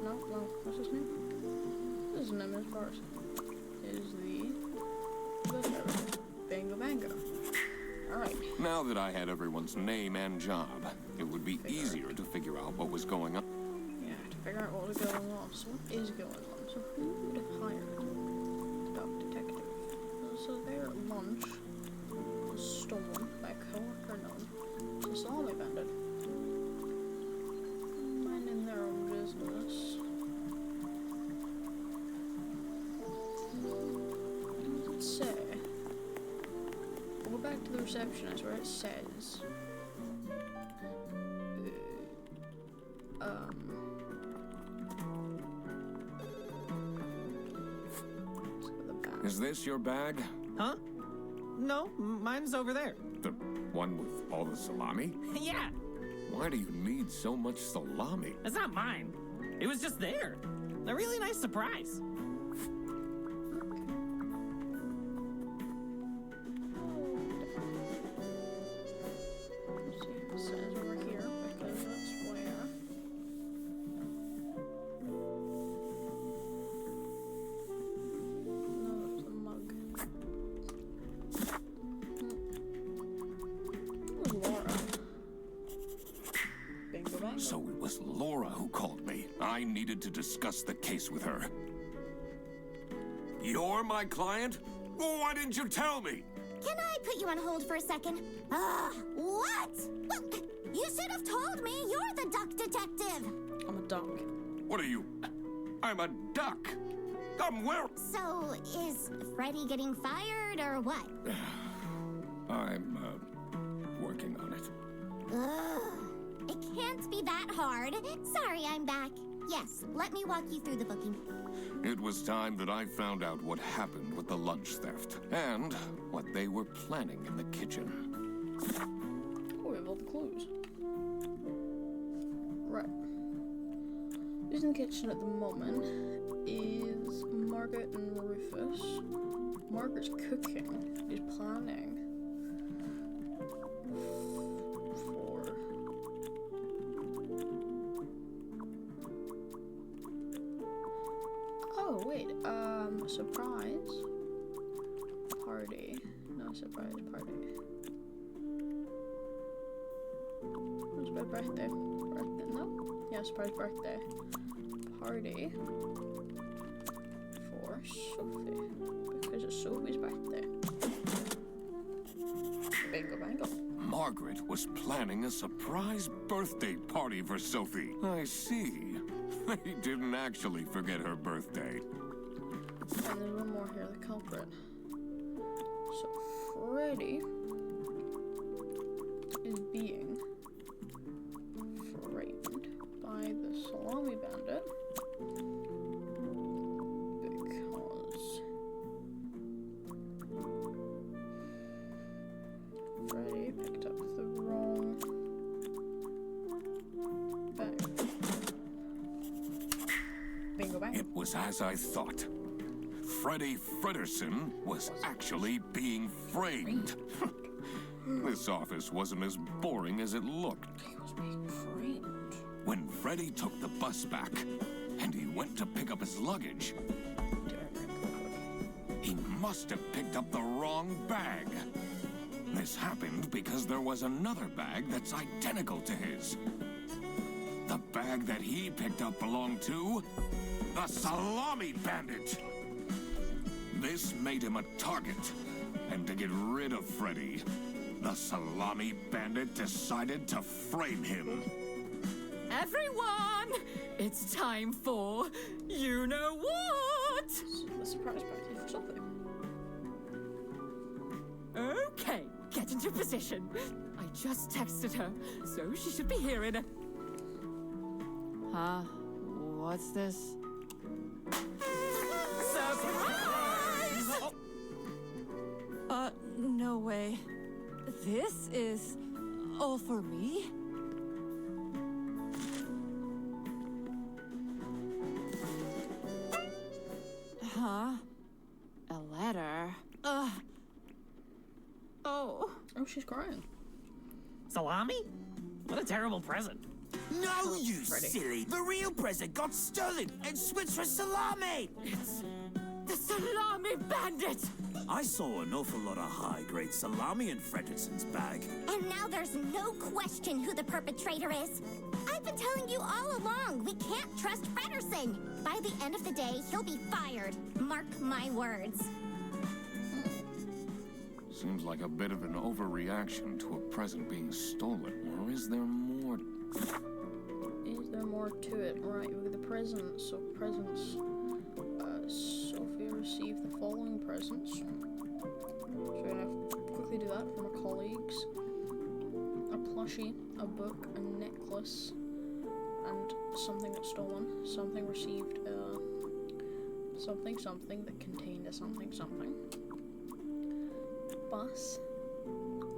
No. What's his name? His name is Boris. Is the bus driver. Bango Bango. Alright. Now that I had everyone's name and job, it would be easier to figure out what was going on. Yeah, to figure out what was going on. So what is going on? So who would have hired the dog detective? So their lunch was stolen by a coworker known as the Salami Bandit. Minding their own business. What does it say? We'll go back to the receptionist where it says Is this your bag? Huh? No, mine's over there. The one with all the salami? Yeah, Why do you need so much salami? it's not mine. It was just there. A really nice surprise. let's see if it says over here because that's where no, that's the mug. It was Laura. Bingo bango. So it was Laura who called me. I needed to discuss the case with her. You're my client? Why didn't you tell me? Can I put you on hold for a second? What? Well, you should have told me. You're the duck detective. I'm a duck. What are you? I'm a duck. I'm where? So, is Freddy getting fired or what? I'm, working on it. Ugh. It can't be that hard. Sorry, I'm back. Yes, let me walk you through the booking. It was time that I found out what happened with the lunch theft and what they were planning in the kitchen. Oh, we have all the clues. Right. Who's in the kitchen at the moment is Margaret and Rufus. Margaret's cooking. She's planning for... Oh, wait. Surprise party. No, surprise party. What's my birthday? No? Yeah, surprise birthday. Party for Sophie. Because it's Sophie's birthday. Bingo bango. Margaret was planning a surprise birthday party for Sophie. I see. They didn't actually forget her birthday. And there's one more here, the culprit. So Freddy is being framed by the Salami Bandit because Freddy picked up the wrong bag. Bingo bang. It was as I thought. Freddy Frederson was actually being framed. This office wasn't as boring as it looked. He was being framed. When Freddy took the bus back, and he went to pick up his luggage, he must have picked up the wrong bag. This happened because there was another bag that's identical to his. The bag that he picked up belonged to the Salami Bandit. This made him a target, and to get rid of Freddy, the Salami Bandit decided to frame him. Everyone, it's time for you know what? The surprise party for something. Okay, get into position. I just texted her, so she should be here in a... Huh? What's this? Surprise! No way. This is all for me? Huh? A letter? Oh. Oh, she's crying. Salami? What a terrible present. No, you Freddy. silly! The real present got stolen and switched for salami! It's the salami bandit! I saw an awful lot of high-grade salami in Fredrickson's bag. And now there's no question who the perpetrator is. I've been telling you all along, we can't trust Frederson. By the end of the day, he'll be fired. Mark my words. Seems like a bit of an overreaction to a present being stolen. Or is there more? Is there more to it? Right, with the presents. So presents. Sophia received the following presents. So we're gonna quickly do that from our colleagues. A plushie, a book, a necklace, and something that's stolen. Something received something that contained a something. Bus,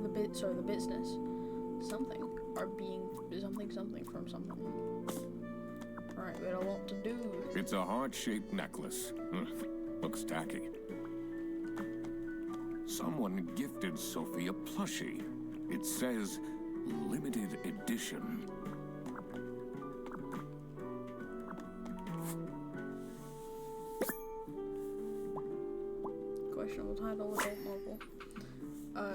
the business, something, are being something from something. Alright, we had a lot to do. It's a heart-shaped necklace. Looks tacky. Someone gifted Sophie a plushie. It says limited edition. Questionable title, adult novel.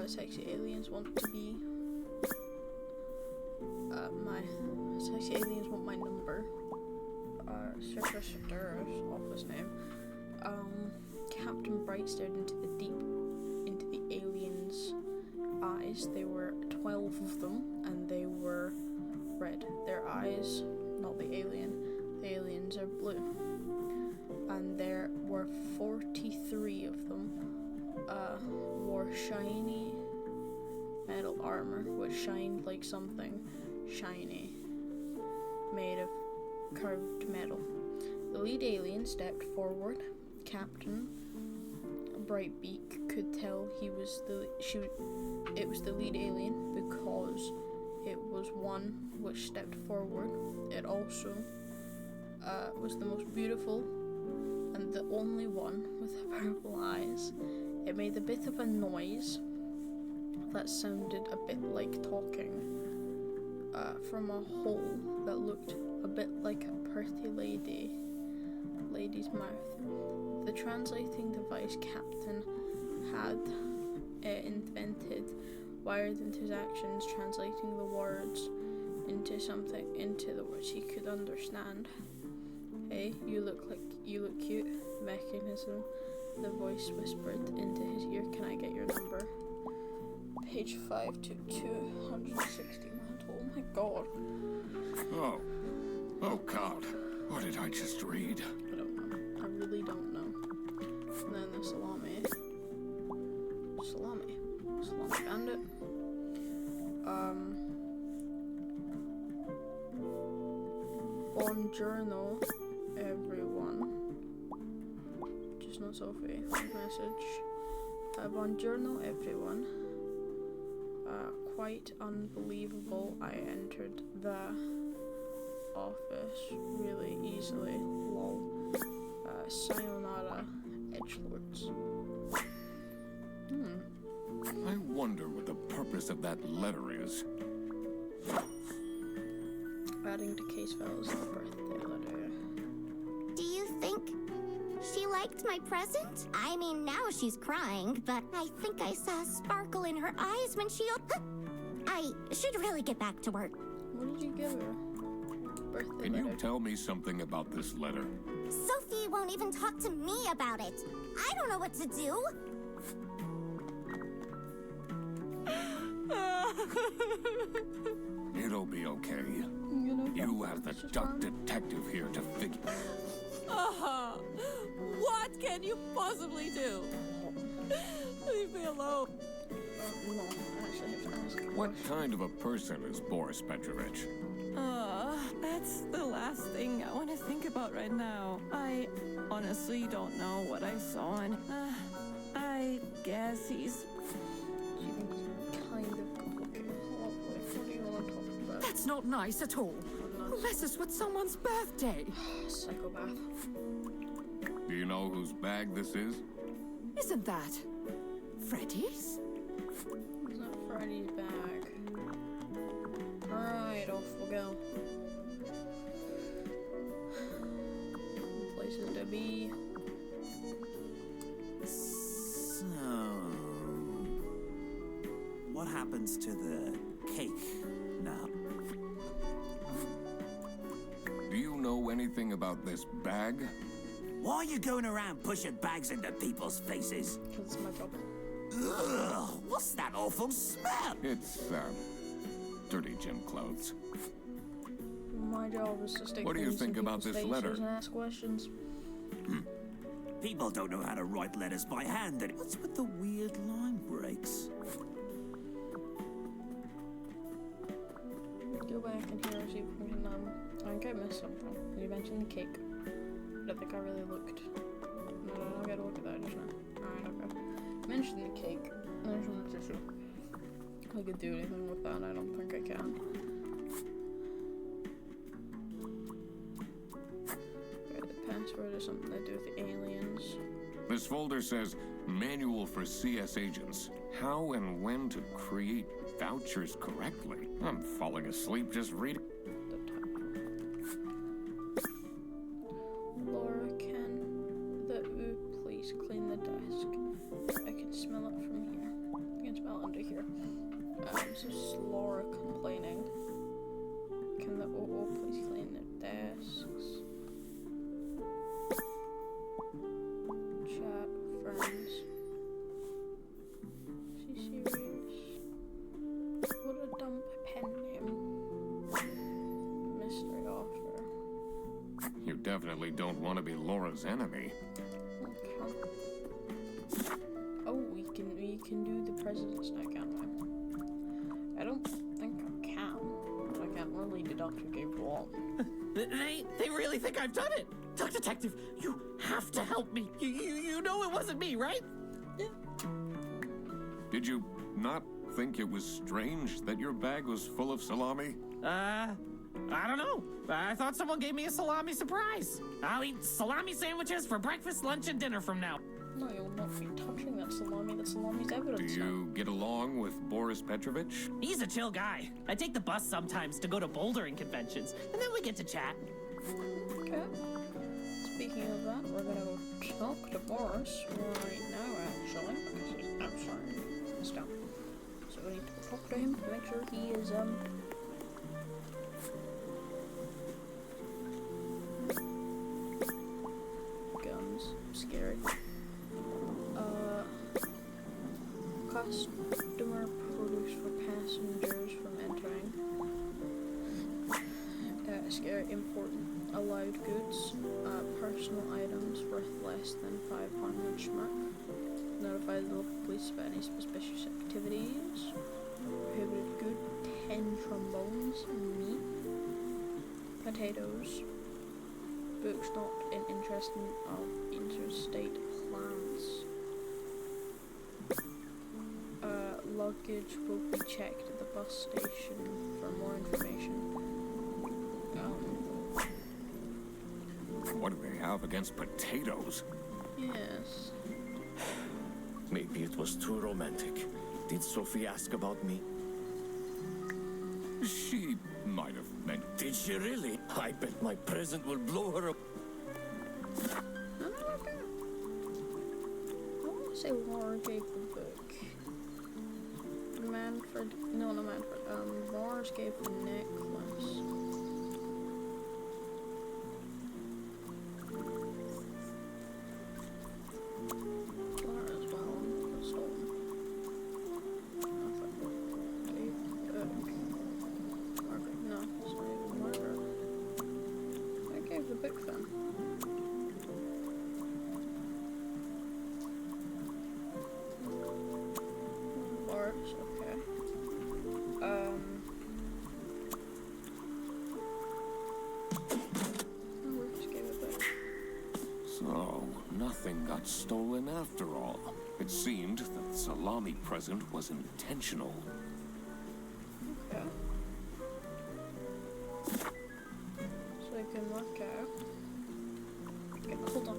Sexy aliens want to be. Sexy aliens want my number. Sir Sada's office name. Captain Bright stared into the aliens' eyes. There were 12 of them, and they were red. Their eyes, not the aliens are blue. And there were 43 of them. Wore shiny metal armor, which shined like something shiny, made of curved metal. The lead alien stepped forward. Captain Brightbeak could tell it was the lead alien because it was one which stepped forward. It also was the most beautiful and the only one with purple eyes. It made a bit of a noise that sounded a bit like talking from a hole that looked a bit like a pretty lady's mouth. The translating device Captain had invented wired into his actions, translating the words into the words he could understand. Hey, you look cute. Mechanism. The voice whispered into his ear, "Can I get your number?" Page 5 to 260. Oh my god. Oh God. What did I just read? I don't know. I really don't know. And then the salami bandit. Buongiorno, everyone. Just not Sophie. Message. Buongiorno, everyone. Quite unbelievable. I entered the office really easily. Lol. Sayonara, edgelords. I wonder what the purpose of that letter is. Adding to case files the birthday letter. Do you think she liked my present? I mean, now she's crying, but I think I saw a sparkle in her eyes when she... I should really get back to work. What did you give her? Birthday Can letter. you tell me something about this letter? Sophie won't even talk to me about it. I don't know what to do. It'll be okay. You know, You as the it's just duck fun. detective here to figure... What can you possibly do? Leave me alone. No, I actually have to ask a What question. kind of a person is Boris Petrovich? That's the last thing I want to think about right now. I honestly don't know what I saw, and I guess he's... Kind of good-looking. What do you want to talk about? That's not nice at all. Who messes with someone's birthday? Psychopath. Do you know whose bag this is? Isn't that Freddy's? It's not Freddy's bag. Alright, off we'll go. Places to be. So, what happens to the cake now? Do you know anything about this bag? Why are you going around pushing bags into people's faces? Because it's my job. Ugh, what's that awful smell? It's, dirty gym clothes. My job is to stick What do you things in think about people's this faces letter? and ask questions. People don't know how to write letters by hand. And what's with the weird line breaks? Go back in here and see if we can, I think I missed something. You mentioned the cake. I don't think I really looked. No, I gotta look at that just now. Alright, okay. Mentioned the cake. Mentioned the tissue. I could do anything with that. I don't think I can. Okay, the password is something to do with the aliens. This folder says Manual for CS Agents. How and when to create vouchers correctly. I'm falling asleep just reading. The top. Laura, can the please clean the desk? I can smell it from here. I can smell it under here. So it's Laura complaining. Can the please clean the desks? Chat friends. Is she serious? What a dumb pen name. Mystery offer. You definitely don't want to be Laura's enemy. Okay. Oh, we can do the president's neck, can't we? I don't think I can. But I can't really deduct who gave what. They really think I've done it. Duck Detective, you have to help me. You know it wasn't me, right? Did you not think it was strange that your bag was full of salami? I don't know. I thought someone gave me a salami surprise. I'll eat salami sandwiches for breakfast, lunch, and dinner from now. No, you'll not be touching that salami. That salami's Do evidence. you get along with Boris Petrovich? He's a chill guy. I take the bus sometimes to go to bouldering conventions, and then we get to chat. Okay. Speaking of that, we're gonna go talk to Boris right now, actually, because he's outside. Let's go. So we need to talk to him to make sure he is, guns. Scary. Customer produce for passengers from entering. Scary important allowed goods, personal items worth less than 500 schmuck. Notify the local police about any suspicious activities. Prohibited good, 10 trombones, meat, potatoes, books not in interest of interstate plans. Luggage will be checked at the bus station for more information. What do they have against potatoes? Yes. Maybe it was too romantic. Did Sophie ask about me? She might have meant... Did she really? I bet my present will blow her up. I want to say Laura gave the book. Manfred, no, not Manfred. Boris gave the necklace. Laura as well, was stolen. Margaret, no, it's not even Margaret. So, nothing got stolen after all. It seemed that the salami present was intentional. Okay. So I can work out. Okay, hold on.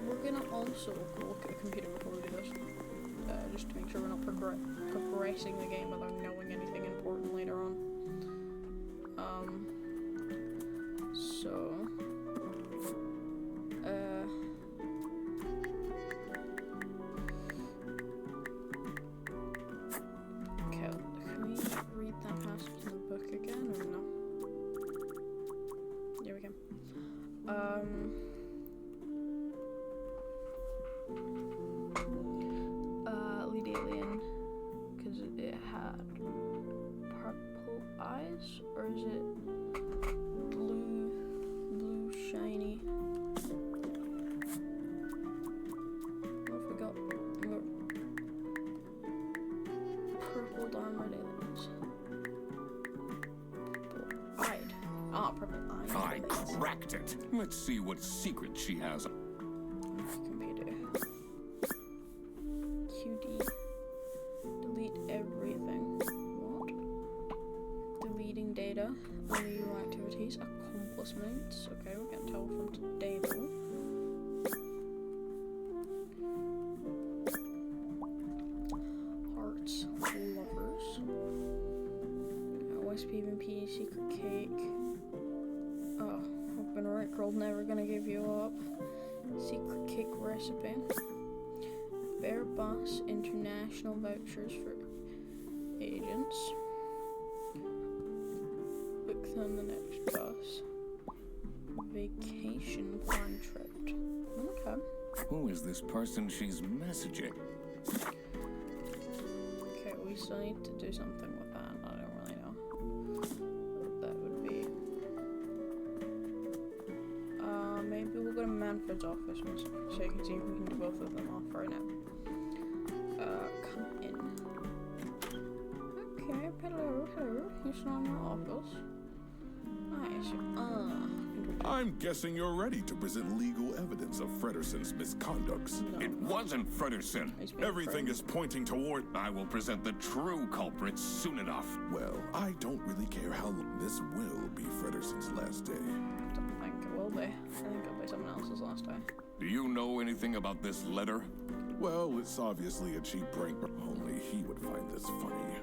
We're gonna also look at a computer before we do this. Just to make sure we're not progressing the game without knowing anything important later on. Okay, can we read that passage in the book again or no? There we go. Lead alien, because it had purple eyes, or is it blue shiny? What have we got? Purple armored aliens. Purple-eyed. Ah, purple-eyed. I cracked it. Let's see what secret she has. Computer. QD. Delete everything. What? Deleting data. Illegal activities. Accomplishments. Okay, we can tell from today though. Hearts. Lovers. West PvP secret cake. Oh, open Rickroll, never gonna give you up. Secret cake recipe. Bear Bus international vouchers for agents. Book them the next bus. Vacation plan trip. Okay. Who is this person she's messaging? Okay, we still need to do something with that. I don't really know what that would be. Maybe we'll go to Manfred's office so you can see if we can do both of them off right now. Come in. Okay, hello. You're still in your office. Nice. I'm guessing you're ready to present legal evidence of Frederson's misconducts. No. It wasn't Frederson. Everything is pointing toward... I will present the true culprit soon enough. Well, I don't really care how long this will be Frederson's last day. I don't think it will be. I think it'll be someone else's last time. Do you know anything about this letter? Well, it's obviously a cheap prank, but only he would find this funny.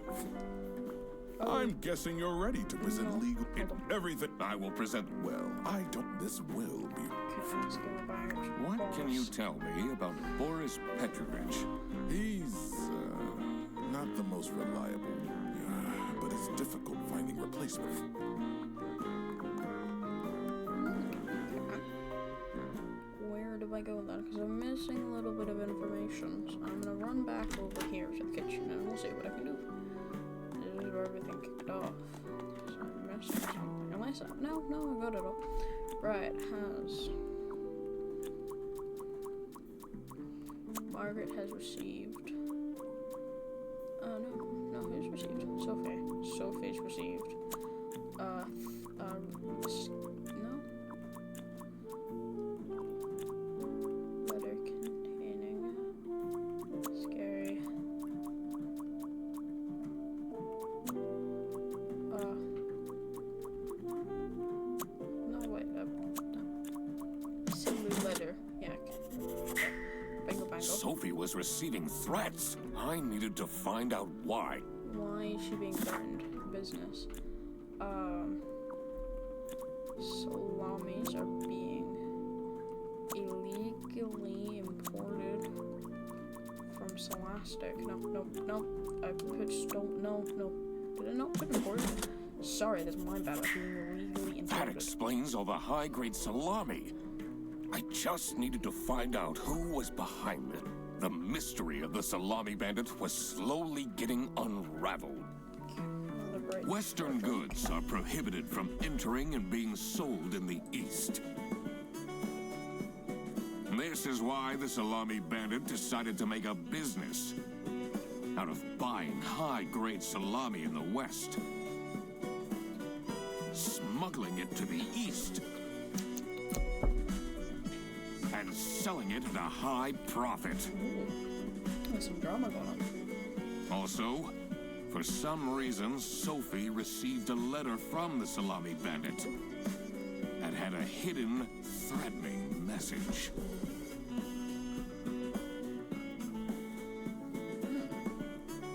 I'm guessing you're ready to present legal... Everything... I will present... Well, I don't... This will be... Okay, let's go about What can you tell me about Boris Petrovich? He's, not the most reliable. But it's difficult finding replacement. Where do I go with that? Because I'm missing a little bit of information. So I'm gonna run back over here to the kitchen and we'll see what I can do. This is where everything kicked off. So I'm missing something. Unless I... No, I got it all. Right, has... Margaret has received... no, who's received? Sophie's received. No? Letter containing... Scary... No, wait, no. Single letter. Yeah, okay. Bingo bango. Sophie was receiving threats. I needed to find out why. Why is she being threatened? Business. Salamis are being illegally imported from Scholastic. No. I pushed, no. Did I not put imported? Sorry, that's my bad. I'm being illegally imported. That explains all the high-grade salami. I just needed to find out who was behind it. The mystery of the salami bandit was slowly getting unraveled. Western goods are prohibited from entering and being sold in the East. This is why the salami bandit decided to make a business out of buying high-grade salami in the West, smuggling it to the East, and and selling it at a high profit. Ooh. There's some drama going on. Also, for some reason, Sophie received a letter from the salami bandit that had a hidden, threatening message.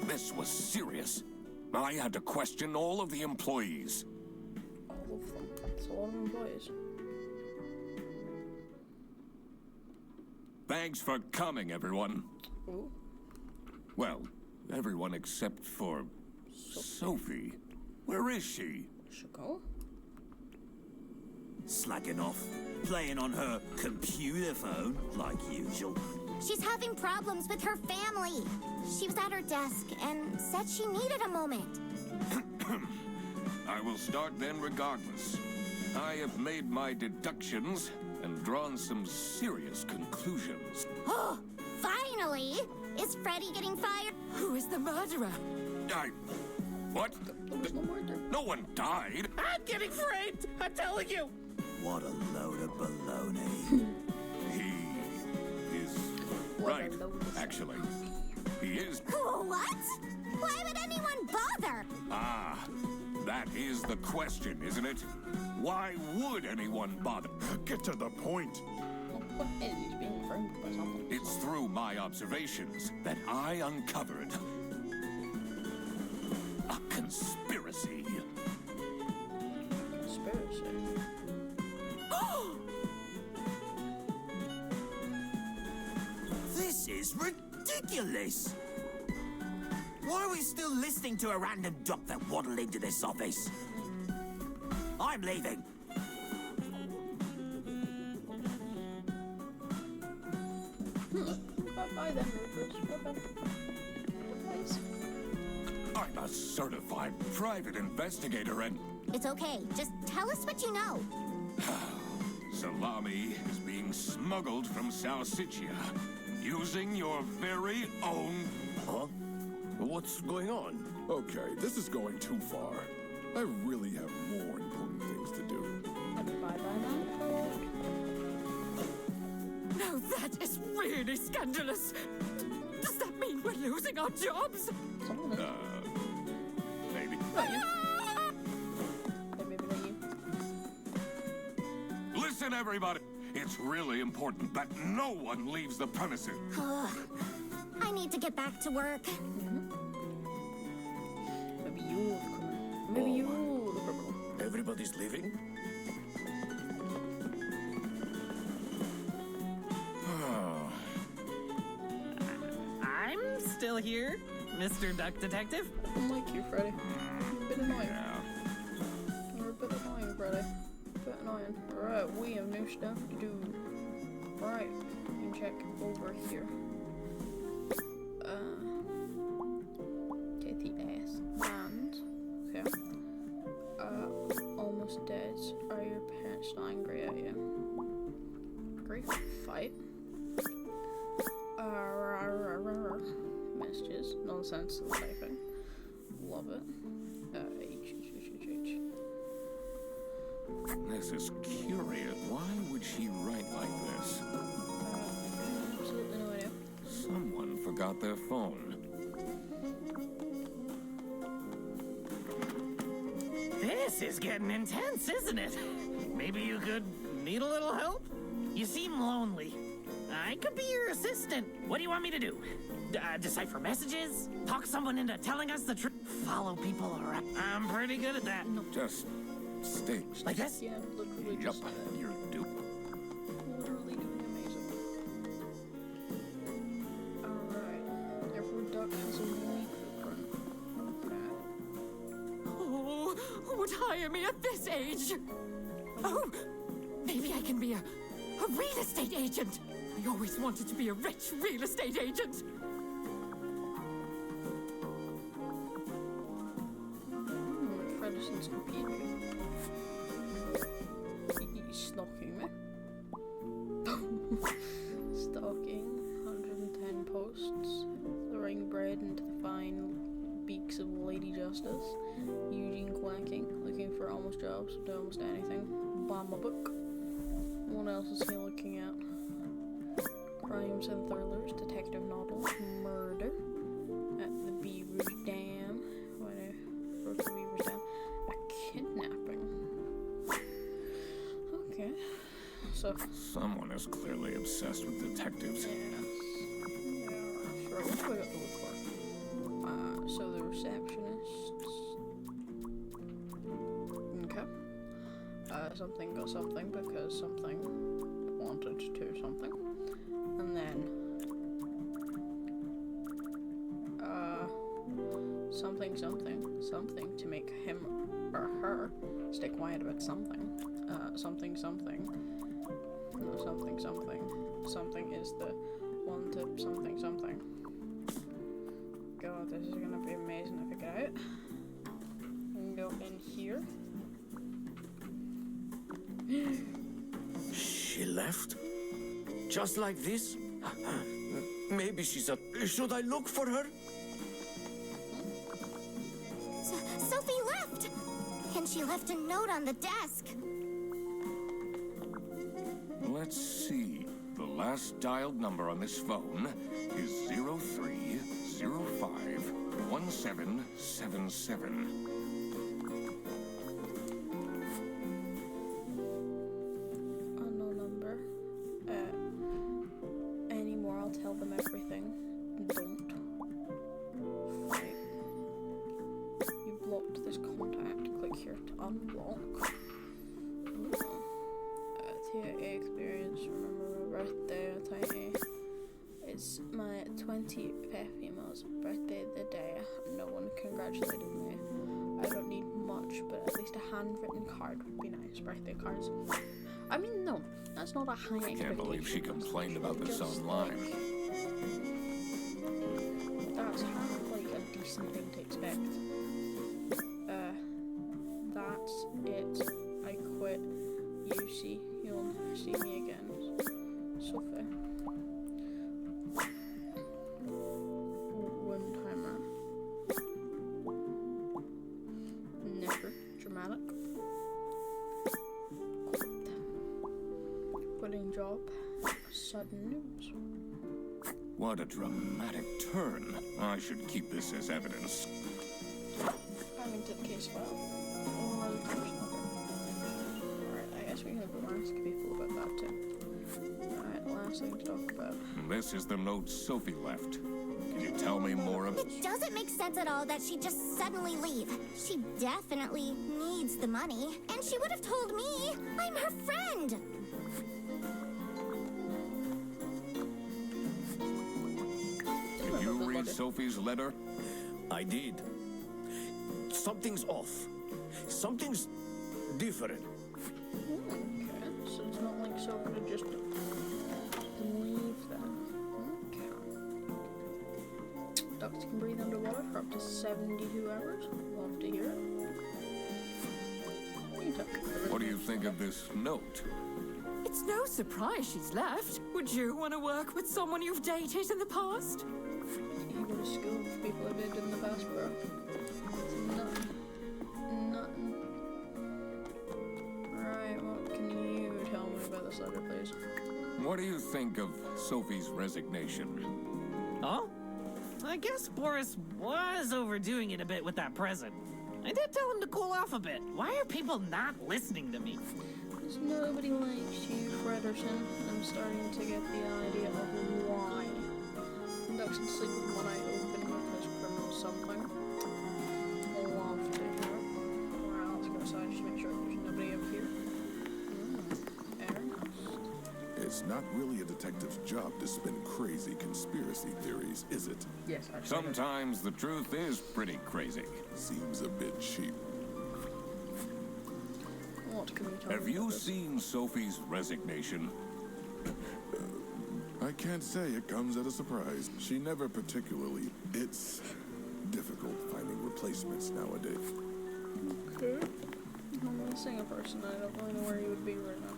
This was serious. I had to question all of the employees. All of them. That's a lot of employees. Thanks for coming, everyone. Ooh. Well, everyone except for Sophie. Where is she? Should go. Slacking off, playing on her computer phone, like usual. She's having problems with her family. She was at her desk and said she needed a moment. I will start then regardless. I have made my deductions and drawn some serious conclusions. Oh, finally! Is Freddy getting fired? Who is the murderer? What? There was no murder. No one died. I'm getting framed! I'm telling you! What a load of baloney. He is What a right, load of actually. He is. What? Why would anyone bother? Ah, that is the question, isn't it? Why would anyone bother? Get to the point. Well, what is he's being framed by someone? It's through my observations that I uncovered a conspiracy. Conspiracy. This is ridiculous! Why are we still listening to a random doc that waddled into this office? I'm leaving. Bye then, Rufus. Bye-bye. Goodbyes. I'm a certified private investigator and It's okay. Just tell us what you know. salami is being smuggled from Salsiccia using your very own. Huh? What's going on? Okay, this is going too far. I really have more important things to do. Bye-bye now. Now that is really scandalous. Does that mean we're losing our jobs? Someone is. Maybe. Not you. Maybe not you. Listen, everybody. It's really important that no one leaves the premises. I need to get back to work. Maybe you're the criminal. Maybe you're the criminal. Everybody's leaving? I'm still here, Mr. Duck Detective. I don't like you, Freddy. You're a bit annoying. Yeah. You're a bit annoying, Freddy. A bit annoying. Alright, we have new stuff to do. Right, you can check over here. Get the ass. And, okay. Almost dead. Are your parents not angry at you? Agree for fight. Messages. Nonsense typing. Love it. H. This is curious. Why would she write like this? Absolutely no idea. Someone forgot their phone. This is getting intense, isn't it? Maybe you could need a little help? You seem lonely. I could be your assistant. What do you want me to do? Decipher messages? Talk someone into telling us the truth? Follow people around? I'm pretty good at that. Just stay. Like this? Yeah, literally Yup, just you're due. literally doing amazing. Alright. Every duck has a unique footprint. Okay. Oh, who would hire me at this age? Oh, maybe I can be a real estate agent. I always wanted to be a rich real estate agent. Fredison's computer. He's stalking me. Stalking. 110 posts. Throwing bread into the fine beaks of Lady Justice. Eugene quacking. Looking for almost jobs. Do almost anything. Buy my book. What else is he looking at? Crimes and Thrillers, Detective Novels, Murder at the Beaver's Dam. Whatever, the Beaver's Dam. A kidnapping. Okay. So. Someone is clearly obsessed with detectives. Yes. Yeah, sure. What do I got to look for? So the receptionists. Okay. Something got something because something wanted to do something. And then, something to make him or her stay quiet about something. Something is the one to something. God, this is gonna be amazing if I get out. And go in here. She left? Just like this? Maybe she's a... Should I look for her? Sophie left! And she left a note on the desk. Let's see. The last dialed number on this phone is 03051777. Unknown number. Anymore, I'll tell them everything. Don't. Right. You blocked this contact. Click here to unblock. TIA experience. Remember my birthday, tiny. It's my 25th female's birthday the day. No one congratulated me. I don't need much, but at least a handwritten card would be nice. Birthday cards. I mean, no, that's not a high expectation. Can't believe she complained about this online. That's kind of like a decent thing to expect. That's it. I quit. You'll never see me again. Sophie. One timer. Never. Dramatic. Quitting job. Sudden news. What a dramatic turn. I should keep this as evidence. Adding to the case file. Alright, I guess we can ask people about that too. Alright, last thing to talk about. This is the note Sophie left. Can you tell me more of It doesn't make sense at all that she'd just suddenly leave. She definitely needs the money, and she would have told me. I'm her friend. Did you read Sophie's letter? I did. Something's off. Something's different. Okay, so it's not like Sophie would just leave them. Okay. Ducks can breathe underwater for up to 72 hours. Love to hear it. What do you think of this note? It's no surprise she's left. Would you want to work with someone you've dated in the past? You go to school with people I did in the past, bro. Nothing. Right, what can you tell me about this letter, please? What do you think of Sophie's resignation? Oh? I guess Boris was overdoing it a bit with that present. I did tell him to cool off a bit. Why are people not listening to me? Because nobody likes you, Frederson. I'm starting to get the idea of why. Ducks can sleep with one eye open because criminal something. Love to hear it. Alright, let's go outside just to make sure there's nobody up here. Ernest. It's not really a detective's job to spin crazy conspiracy theories, is it? Yes, I Sometimes the truth is pretty crazy. Seems a bit cheap. What can you tell Have me you about this? seen Sophie's resignation? I can't say it comes as a surprise. She never particularly... It's difficult finding replacements nowadays. Okay. I'm missing a person. I don't really know where he would be right now.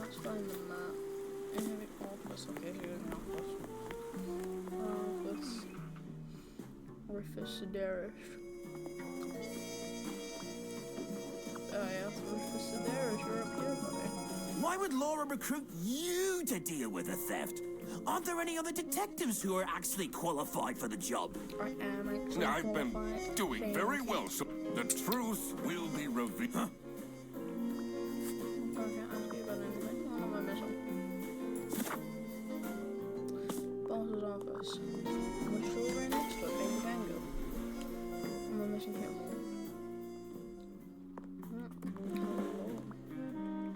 Let's find the map. In the office. Okay, he's in the office. Office. Rufus Sedaris. Oh yeah, Rufus Sedaris, you're up here, buddy. Why would Laura recruit you to deal with the theft? Aren't there any other detectives who are actually qualified for the job? I am actually I've been qualified. doing Thank very you. well, so the truth will be revealed. Huh? I can't ask you about anything. What am I missing? Boss's office. Which door right next to it? Bingo bango. What am I missing here?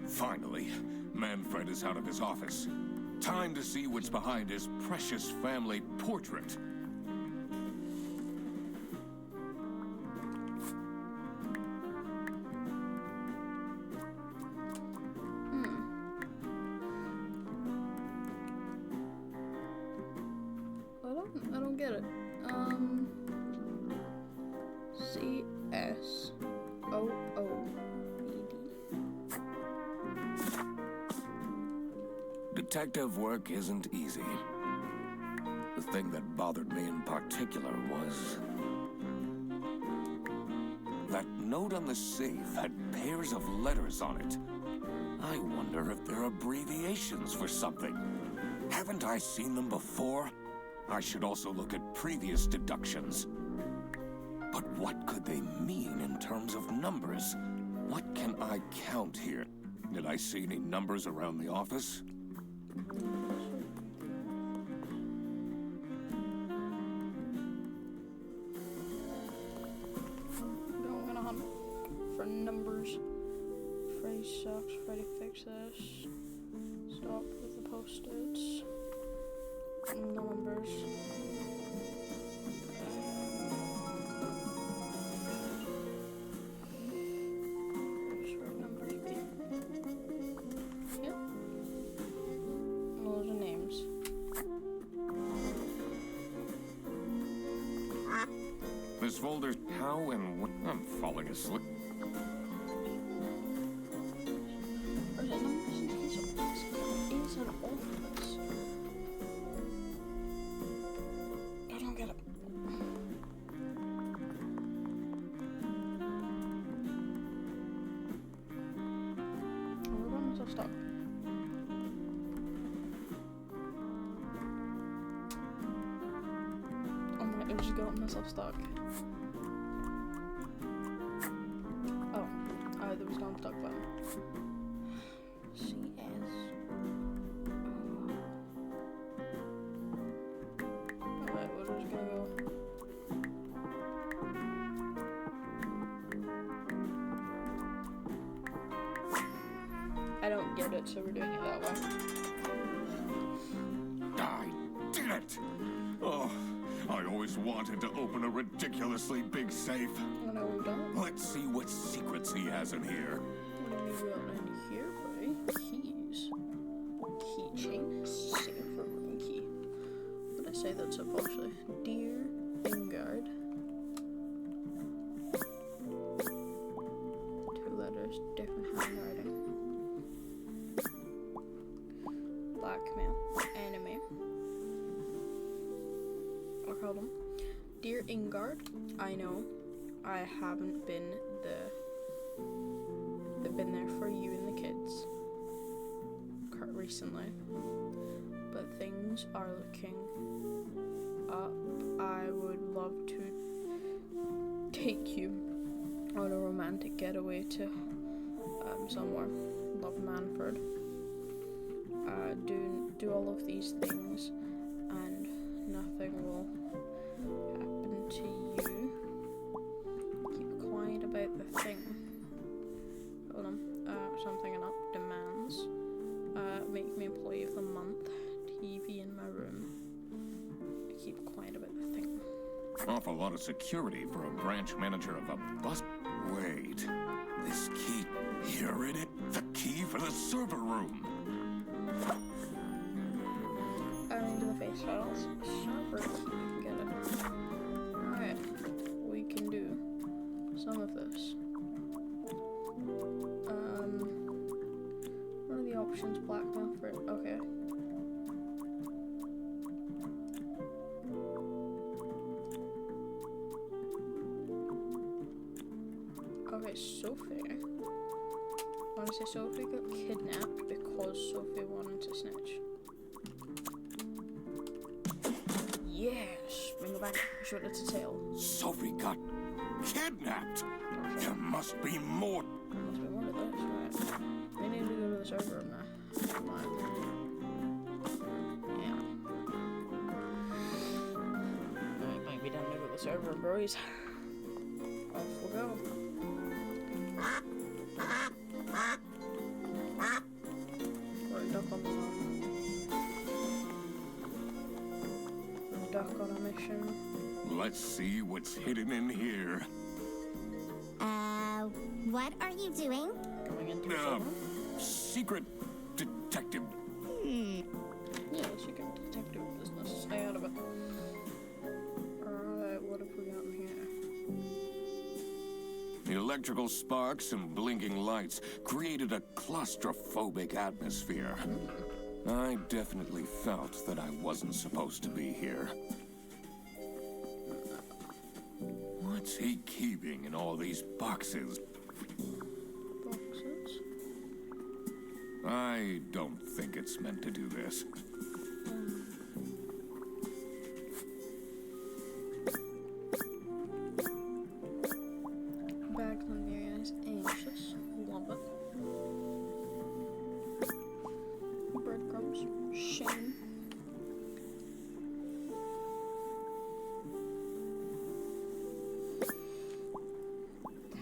Finally, Manfred is out of his office. Time to see what's behind his precious family portrait. I don't get it. CSOOED. Detective work isn't easy. The thing that bothered me in particular was that note on the safe had pairs of letters on it. I wonder if they're abbreviations for something. Haven't I seen them before? I should also look at previous deductions. But what could they mean in terms of numbers? What can I count here? Did I see any numbers around the office? I'm gonna hunt for numbers. Freddy sucks. Freddy fix this. Stop with the post-its. Numbers. Numbers be. Yep. Those are names. This folder, how and when? I'm falling asleep. Or is it numbers? It's an office. I don't get it. Where got myself stuck? Oh my, I just got myself stuck. Oh, there was no stuck button. CS. Alright, we're just gonna go. I don't get it, so we're doing it that way. I did it! Oh, I always wanted to open a ridiculously big safe. Oh no, we don't. Let's see what secrets he has in here. What have you got in here, buddy? Keys. Keychain. Safer room key. What did I say that's up actually? Dear Ingard. 2 letters, different handwriting. Blackmail. Anime. I'll call them. Dear Ingard, I know I haven't been there for you and the kids recently, but things are looking up. I would love to take you on a romantic getaway to somewhere. Love, Manfred. Do all of these things and nothing will happen to you. Keep quiet about the thing. Hold on. Something enough. Demands. Make me employee of the month. TV in my room. Keep quiet about the thing. Awful lot of security for a branch manager of a bus. Wait. This key. Here it is. The key for the server room. Into the face files. Server key. Get it. Alright. We can do some of this. What are the options? Blackmail for it. Okay. Okay, so fair. Honestly, Sophie got kidnapped because Sophie wanted to snitch. Yes! Bring her back. Shoot its tail. Sophie got kidnapped. There must be more. There must be more to this, right? We need to go to the server room now. Come on. Yeah. Alright, might be time to go to the server room, boys. Off we go. We're a duck on the run. We're a duck on a mission. Let's see what's hidden in here. What are you doing? Going into the server room? Secret detective. Yeah, secret detective business. Stay out of it. Alright, what have we got in here? Electrical sparks and blinking lights created a claustrophobic atmosphere. I definitely felt that I wasn't supposed to be here. What's he keeping in all these boxes? Boxes? I don't think it's meant to do this. Bags on the eyes, anxious, love it. Breadcrumbs, shame.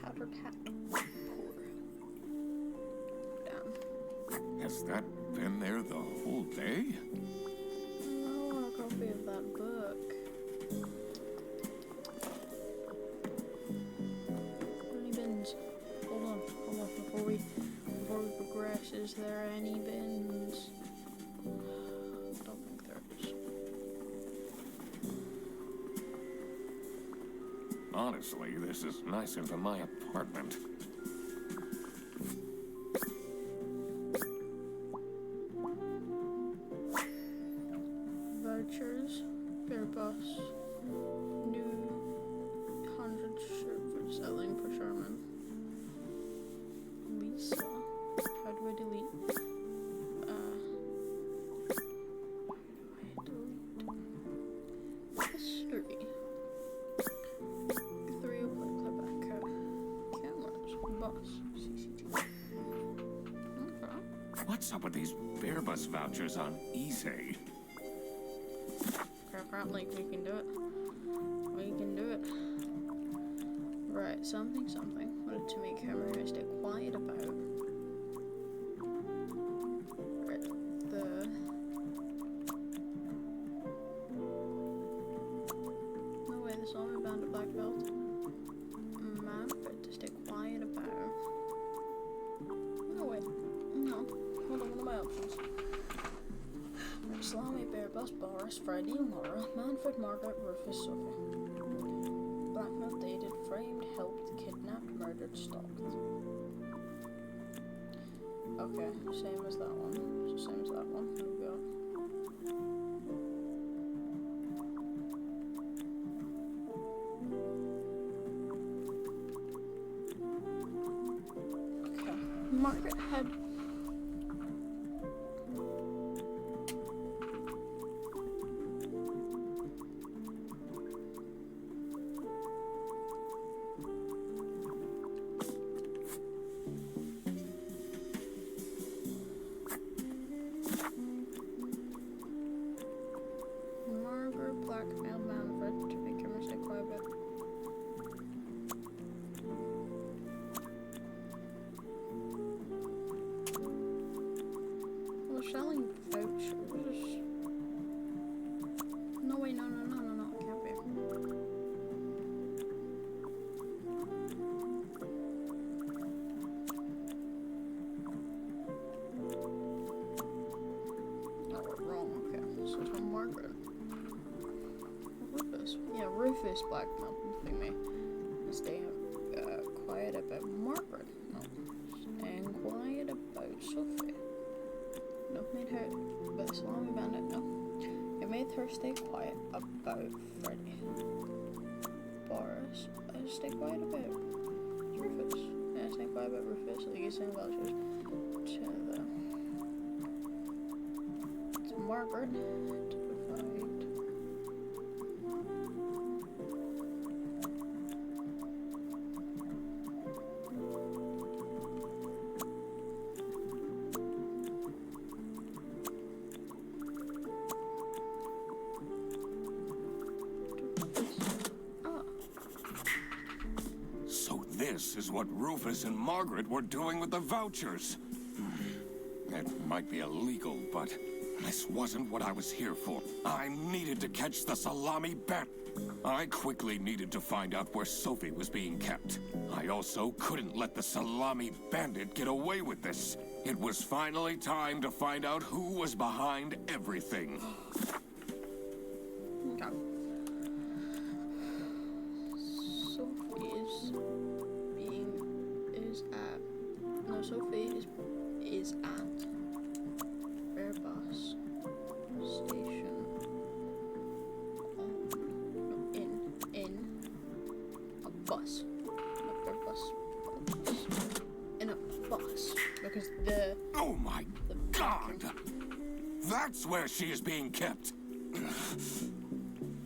Tattered hat, poor. Damn. Has that been there the whole day? I want a copy of that book. Any bins? Hold on, before we progress, is there any bins? Don't think there is. Honestly, this is nicer than my apartment. Vouchers, beer bus, new 100 shirt for selling for Sherman. Lisa, how do I delete? History. 3 o'clock, cameras, bus, CCTV. Okay. What's up with these bear bus vouchers on easy? Apparently we can do it. We can do it. Right, something. Wanted to make her stay quiet about. Right, no way, this all bound to black belt. Manfred to stay quiet about. No way. No. Hold on, what are my options? Salami, Bear, Bus, Boris, Freddy, Laura, Manfred, Margaret, Rufus, Sophie. Blackmailed, dated, framed, helped, kidnapped, murdered, stalked. Okay, same as that one. So same as that one. Here we go. Okay, Margaret had. Blackmail Manfred to make your mistake quite a bit. Well, selling vouchers. No way, no, it can't be. Oh, we're wrong, okay. So it's from Margaret. Rufus. Yeah, Rufus blackmailed me. Stay quiet about Margaret. No. Staying quiet about Sophie. No, made her. But Salami Bandit, no. It made her stay quiet about Freddy. Boris. Stay quiet about Rufus. Yeah, stay quiet about Rufus. Like you saying vouchers. to Margaret to provide. So this is what Rufus and Margaret were doing with the vouchers. It might be illegal, but this wasn't what I was here for. I needed to catch the salami bandit. I quickly needed to find out where Sophie was being kept. I also couldn't let the salami bandit get away with this. It was finally time to find out who was behind everything. Okay. Sophie is at Fair Bus Station. In a bus. Not Fair Bus. In a bus. Because Oh my God! That's where she is being kept.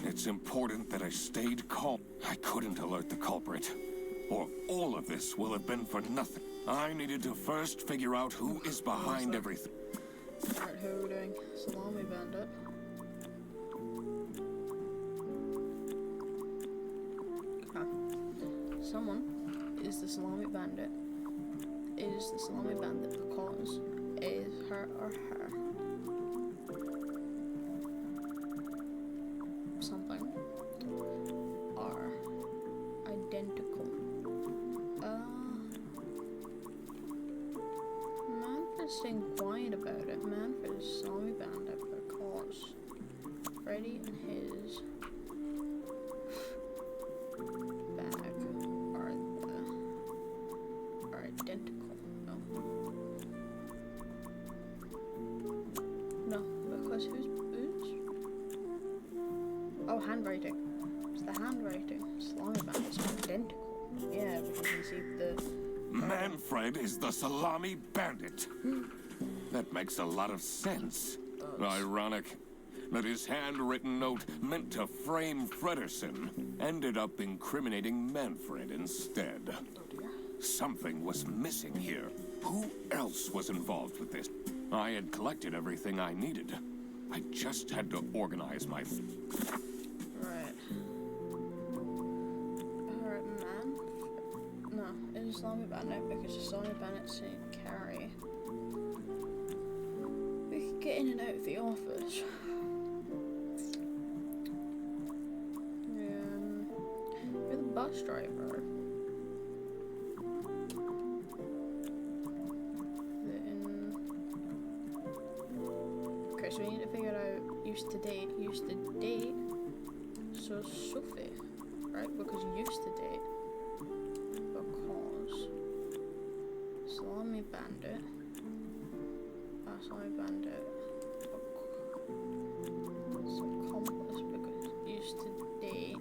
It's important that I stayed calm. I couldn't alert the culprit, or all of this will have been for nothing. I needed to first figure out who is behind everything. Alright, who are we doing? Salami Bandit. Okay. Someone is the Salami Bandit. Is the Salami Bandit because is her or her something are identical. Manfred's staying quiet about it. Manfred is Salami Bandit because Freddy and his bag are identical. No, because who's oh, handwriting. It's the handwriting. Salami Bandit's identical. Yeah, because you see the Manfred is the Salami Bandit. That makes a lot of sense. Ironic that his handwritten note meant to frame Frederson ended up incriminating Manfred instead. oh dear. Something was missing here. Who else was involved with this? I had collected everything I needed. I just had to organize my... Right. Alright, Manfred. No, it's a Salami Bandit because the Salami Bandit's St. Carrie. We could get in and out of the office. You're the bus driver. Okay, so we need to figure out used to date. So Sophie, right? Because used to date. Because Salami Bandit. Salami Bandit. It's accomplice because used to date.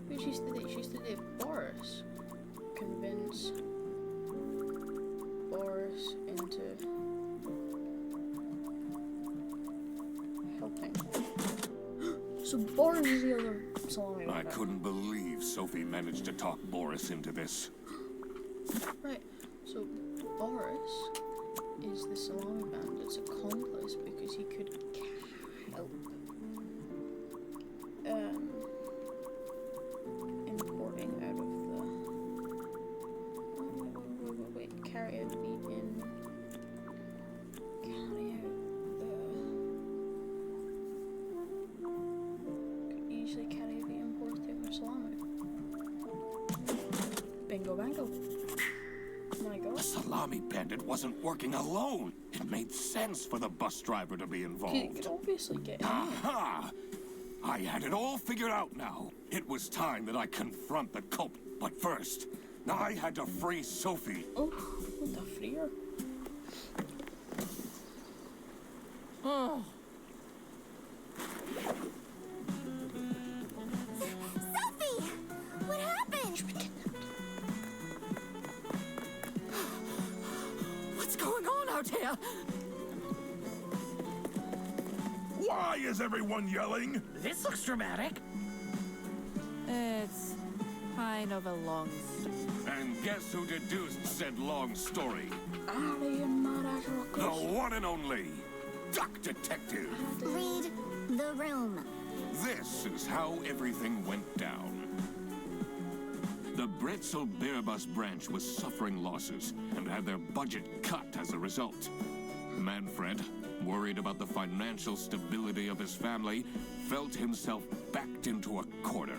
Who's used to date? She used to date Boris. Convince Boris into helping. So Boris is the other Salami I Bandit. couldn't believe Sophie managed to talk Boris into this. Right, so Boris is the Salami Bandit's accomplice because he could help importing out of the carry out could easily carry out the importing of salami. Bingo bango. My God. The Salami Bandit wasn't working alone. It made sense for the bus driver to be He involved. could obviously get in. Aha! I had it all figured out now. It was time that I confront the culprit. But first, I had to free Sophie. Oh, what the freer? Oh, Sophie! What happened? what's going on? Why is everyone yelling? This looks dramatic. It's kind of a long And guess who deduced said long story? Alien mud The one and only Duck Detective. Read the room. This is how everything went down. The Bretzel Bearbus branch was suffering losses and had their budget cut as a result. Manfred, worried about the financial stability of his family, felt himself backed into a corner.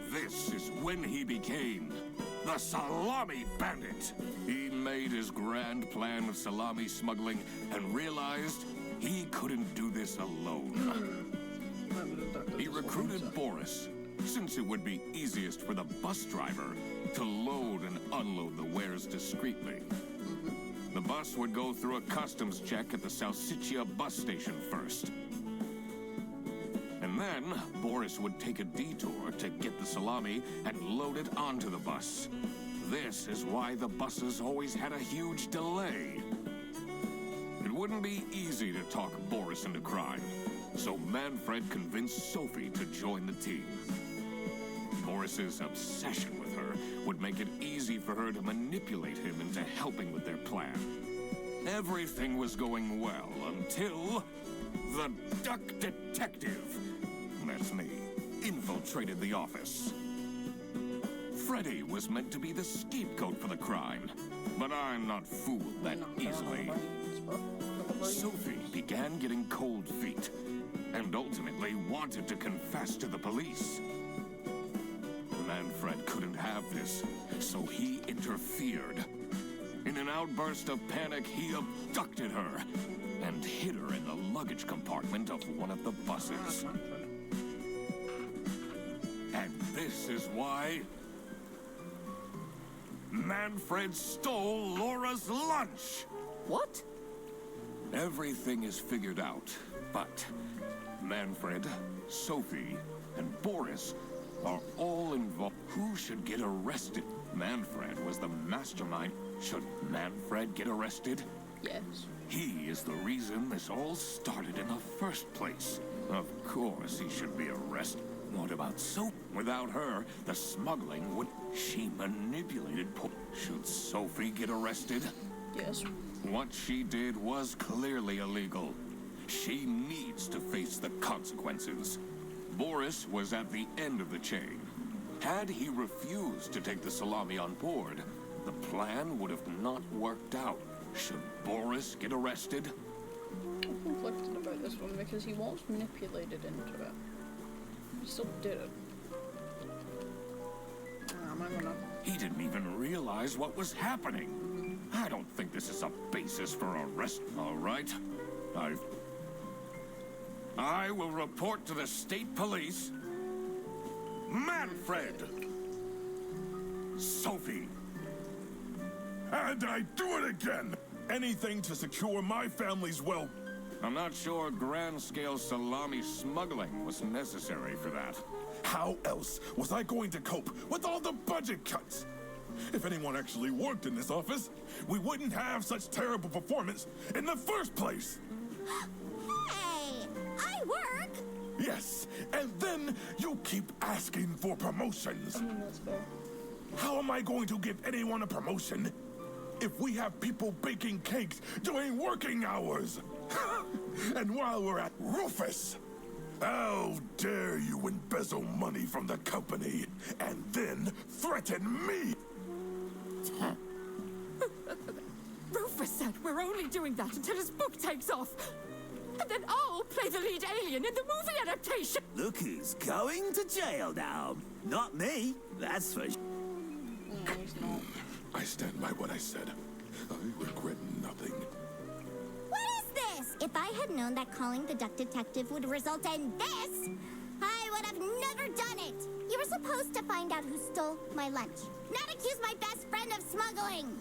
This is when he became the Salami Bandit. He made his grand plan of salami smuggling and realized he couldn't do this alone. He recruited Boris, since it would be easiest for the bus driver to load and unload the wares discreetly. The bus would go through a customs check at the Salsiccia bus station first. And then, Boris would take a detour to get the salami and load it onto the bus. This is why the buses always had a huge delay. It wouldn't be easy to talk Boris into crime, so Manfred convinced Sophie to join the team. Boris's obsession with her would make it easy for her to manipulate him into helping with their plan. Everything was going well until the Duck Detective, that's me, infiltrated the office. Freddy was meant to be the scapegoat for the crime, but I'm not fooled that easily. Sophie began getting cold feet and ultimately wanted to confess to the police. Manfred couldn't have this, so he interfered. In an outburst of panic, he abducted her and hid her in the luggage compartment of one of the buses. And this is why Manfred stole Laura's lunch. What? Everything is figured out, but Manfred, Sophie, and Boris are all involved. Who should get arrested? Manfred was the mastermind. Should Manfred get arrested? Yes. He is the reason this all started in the first place. Of course he should be arrested. What about Sophie? Without her, the smuggling would... She manipulated... Should Sophie get arrested? Yes. What she did was clearly illegal. She needs to face the consequences. Boris was at the end of the chain. Had he refused to take the salami on board, the plan would have not worked out. Should Boris get arrested? I'm conflicted about this one because he was manipulated into it. He still did it. Am I gonna... He didn't even realize what was happening. I don't think this is a basis for arrest. All right. I will report to the state police. Manfred! Sophie! And I do it again! Anything to secure my family's well. I'm not sure grand-scale salami smuggling was necessary for that. How else was I going to cope with all the budget cuts? If anyone actually worked in this office, we wouldn't have such terrible performance in the first place. Hey, I work. Yes, and then you keep asking for promotions. I mean, that's fair. How am I going to give anyone a promotion if we have people baking cakes during working hours? And while we're at Rufus, how dare you embezzle money from the company and then threaten me? Rufus said we're only doing that until his book takes off. And then I'll play the lead alien in the movie adaptation. Look who's going to jail now. Not me, that's for sure. No, he's not. I stand by what I said. I regret nothing. What is this? If I had known that calling the Duck Detective would result in this, I would have never done it. You were supposed to find out who stole my lunch, not accuse my best friend of smuggling.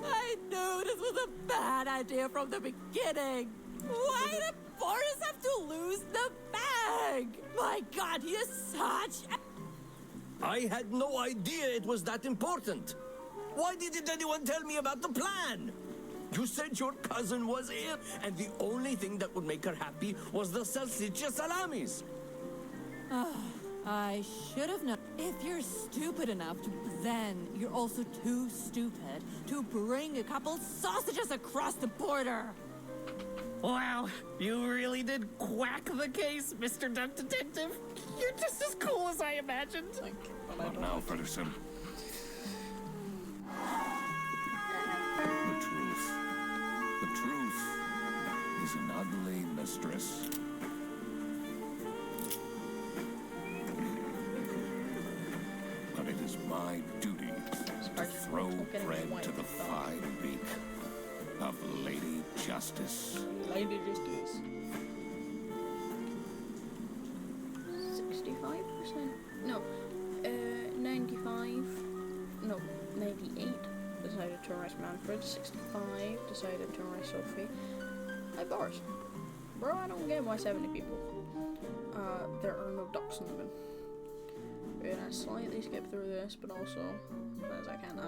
I knew this was a bad idea from the beginning. Why did Boris have to lose the bag? My God, he is such a... I had no idea it was that important. Why didn't anyone tell me about the plan? You said your cousin was ill, and the only thing that would make her happy was the salsiccia salamis. I should have known. If you're stupid enough to, then you're also too stupid to bring a couple sausages across the border. Wow, you really did quack the case, Mr. Duck Detective. You're just as cool as I imagined. What now, Fredderson? The truth. The truth is an ugly mistress. But it is my duty to throw bread to the fine beak of Lady Justice. Lady Justice. 65%? No. 95. No, 98 decided to arrest Manfred. 65 decided to arrest Sophie. Hi, bars. Bro, I don't get why 70 people. There are no ducks in the bin. We're gonna slightly skip through this, but also, as I can,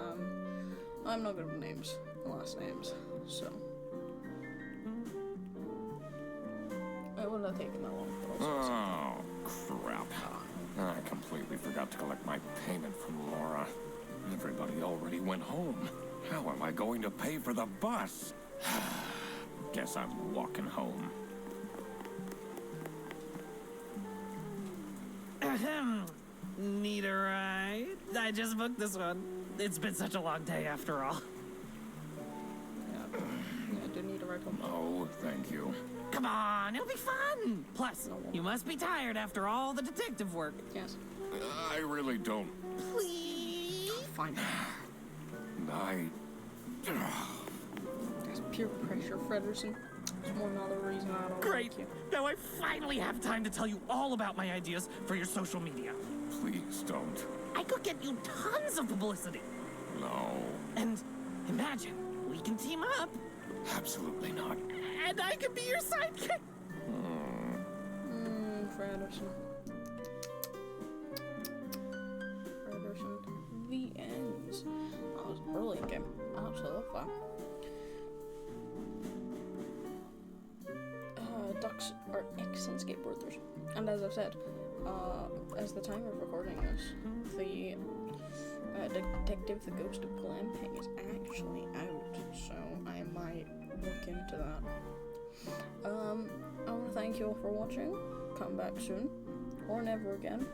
I'm not good with names, last names, so. It wouldn't have taken that long. Oh, crap. I completely forgot to collect my payment from Laura. Everybody already went home. How am I going to pay for the bus? Guess I'm walking home. Ahem. Need a ride? I just booked this one. It's been such a long day after all. Yeah, I do need a ride home. No, thank you. Come on, it'll be fun. Plus, you must be tired after all the detective work. Yes. I really don't. Please? Fine. That's pure pressure, Frederson. It's more another reason I don't Great. like you. Now I finally have time to tell you all about my ideas for your social media. Please don't. I could get you tons of publicity. No. And imagine, we can team up. Absolutely not. And I could be your sidekick. Frederson. Frederson. The ends. That was a brilliant game. Absolutely fun. Ducks are excellent skateboarders. And as I've said, as the time of recording this, the Detective the Ghost of Glamping is actually out, so I might look into that. I want to thank you all for watching. Come back soon, or never again.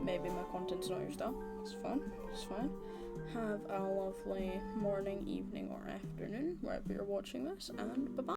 Maybe my content's not your style. It's fun. It's fine. Have a lovely morning, evening, or afternoon wherever you're watching this, and bye-bye.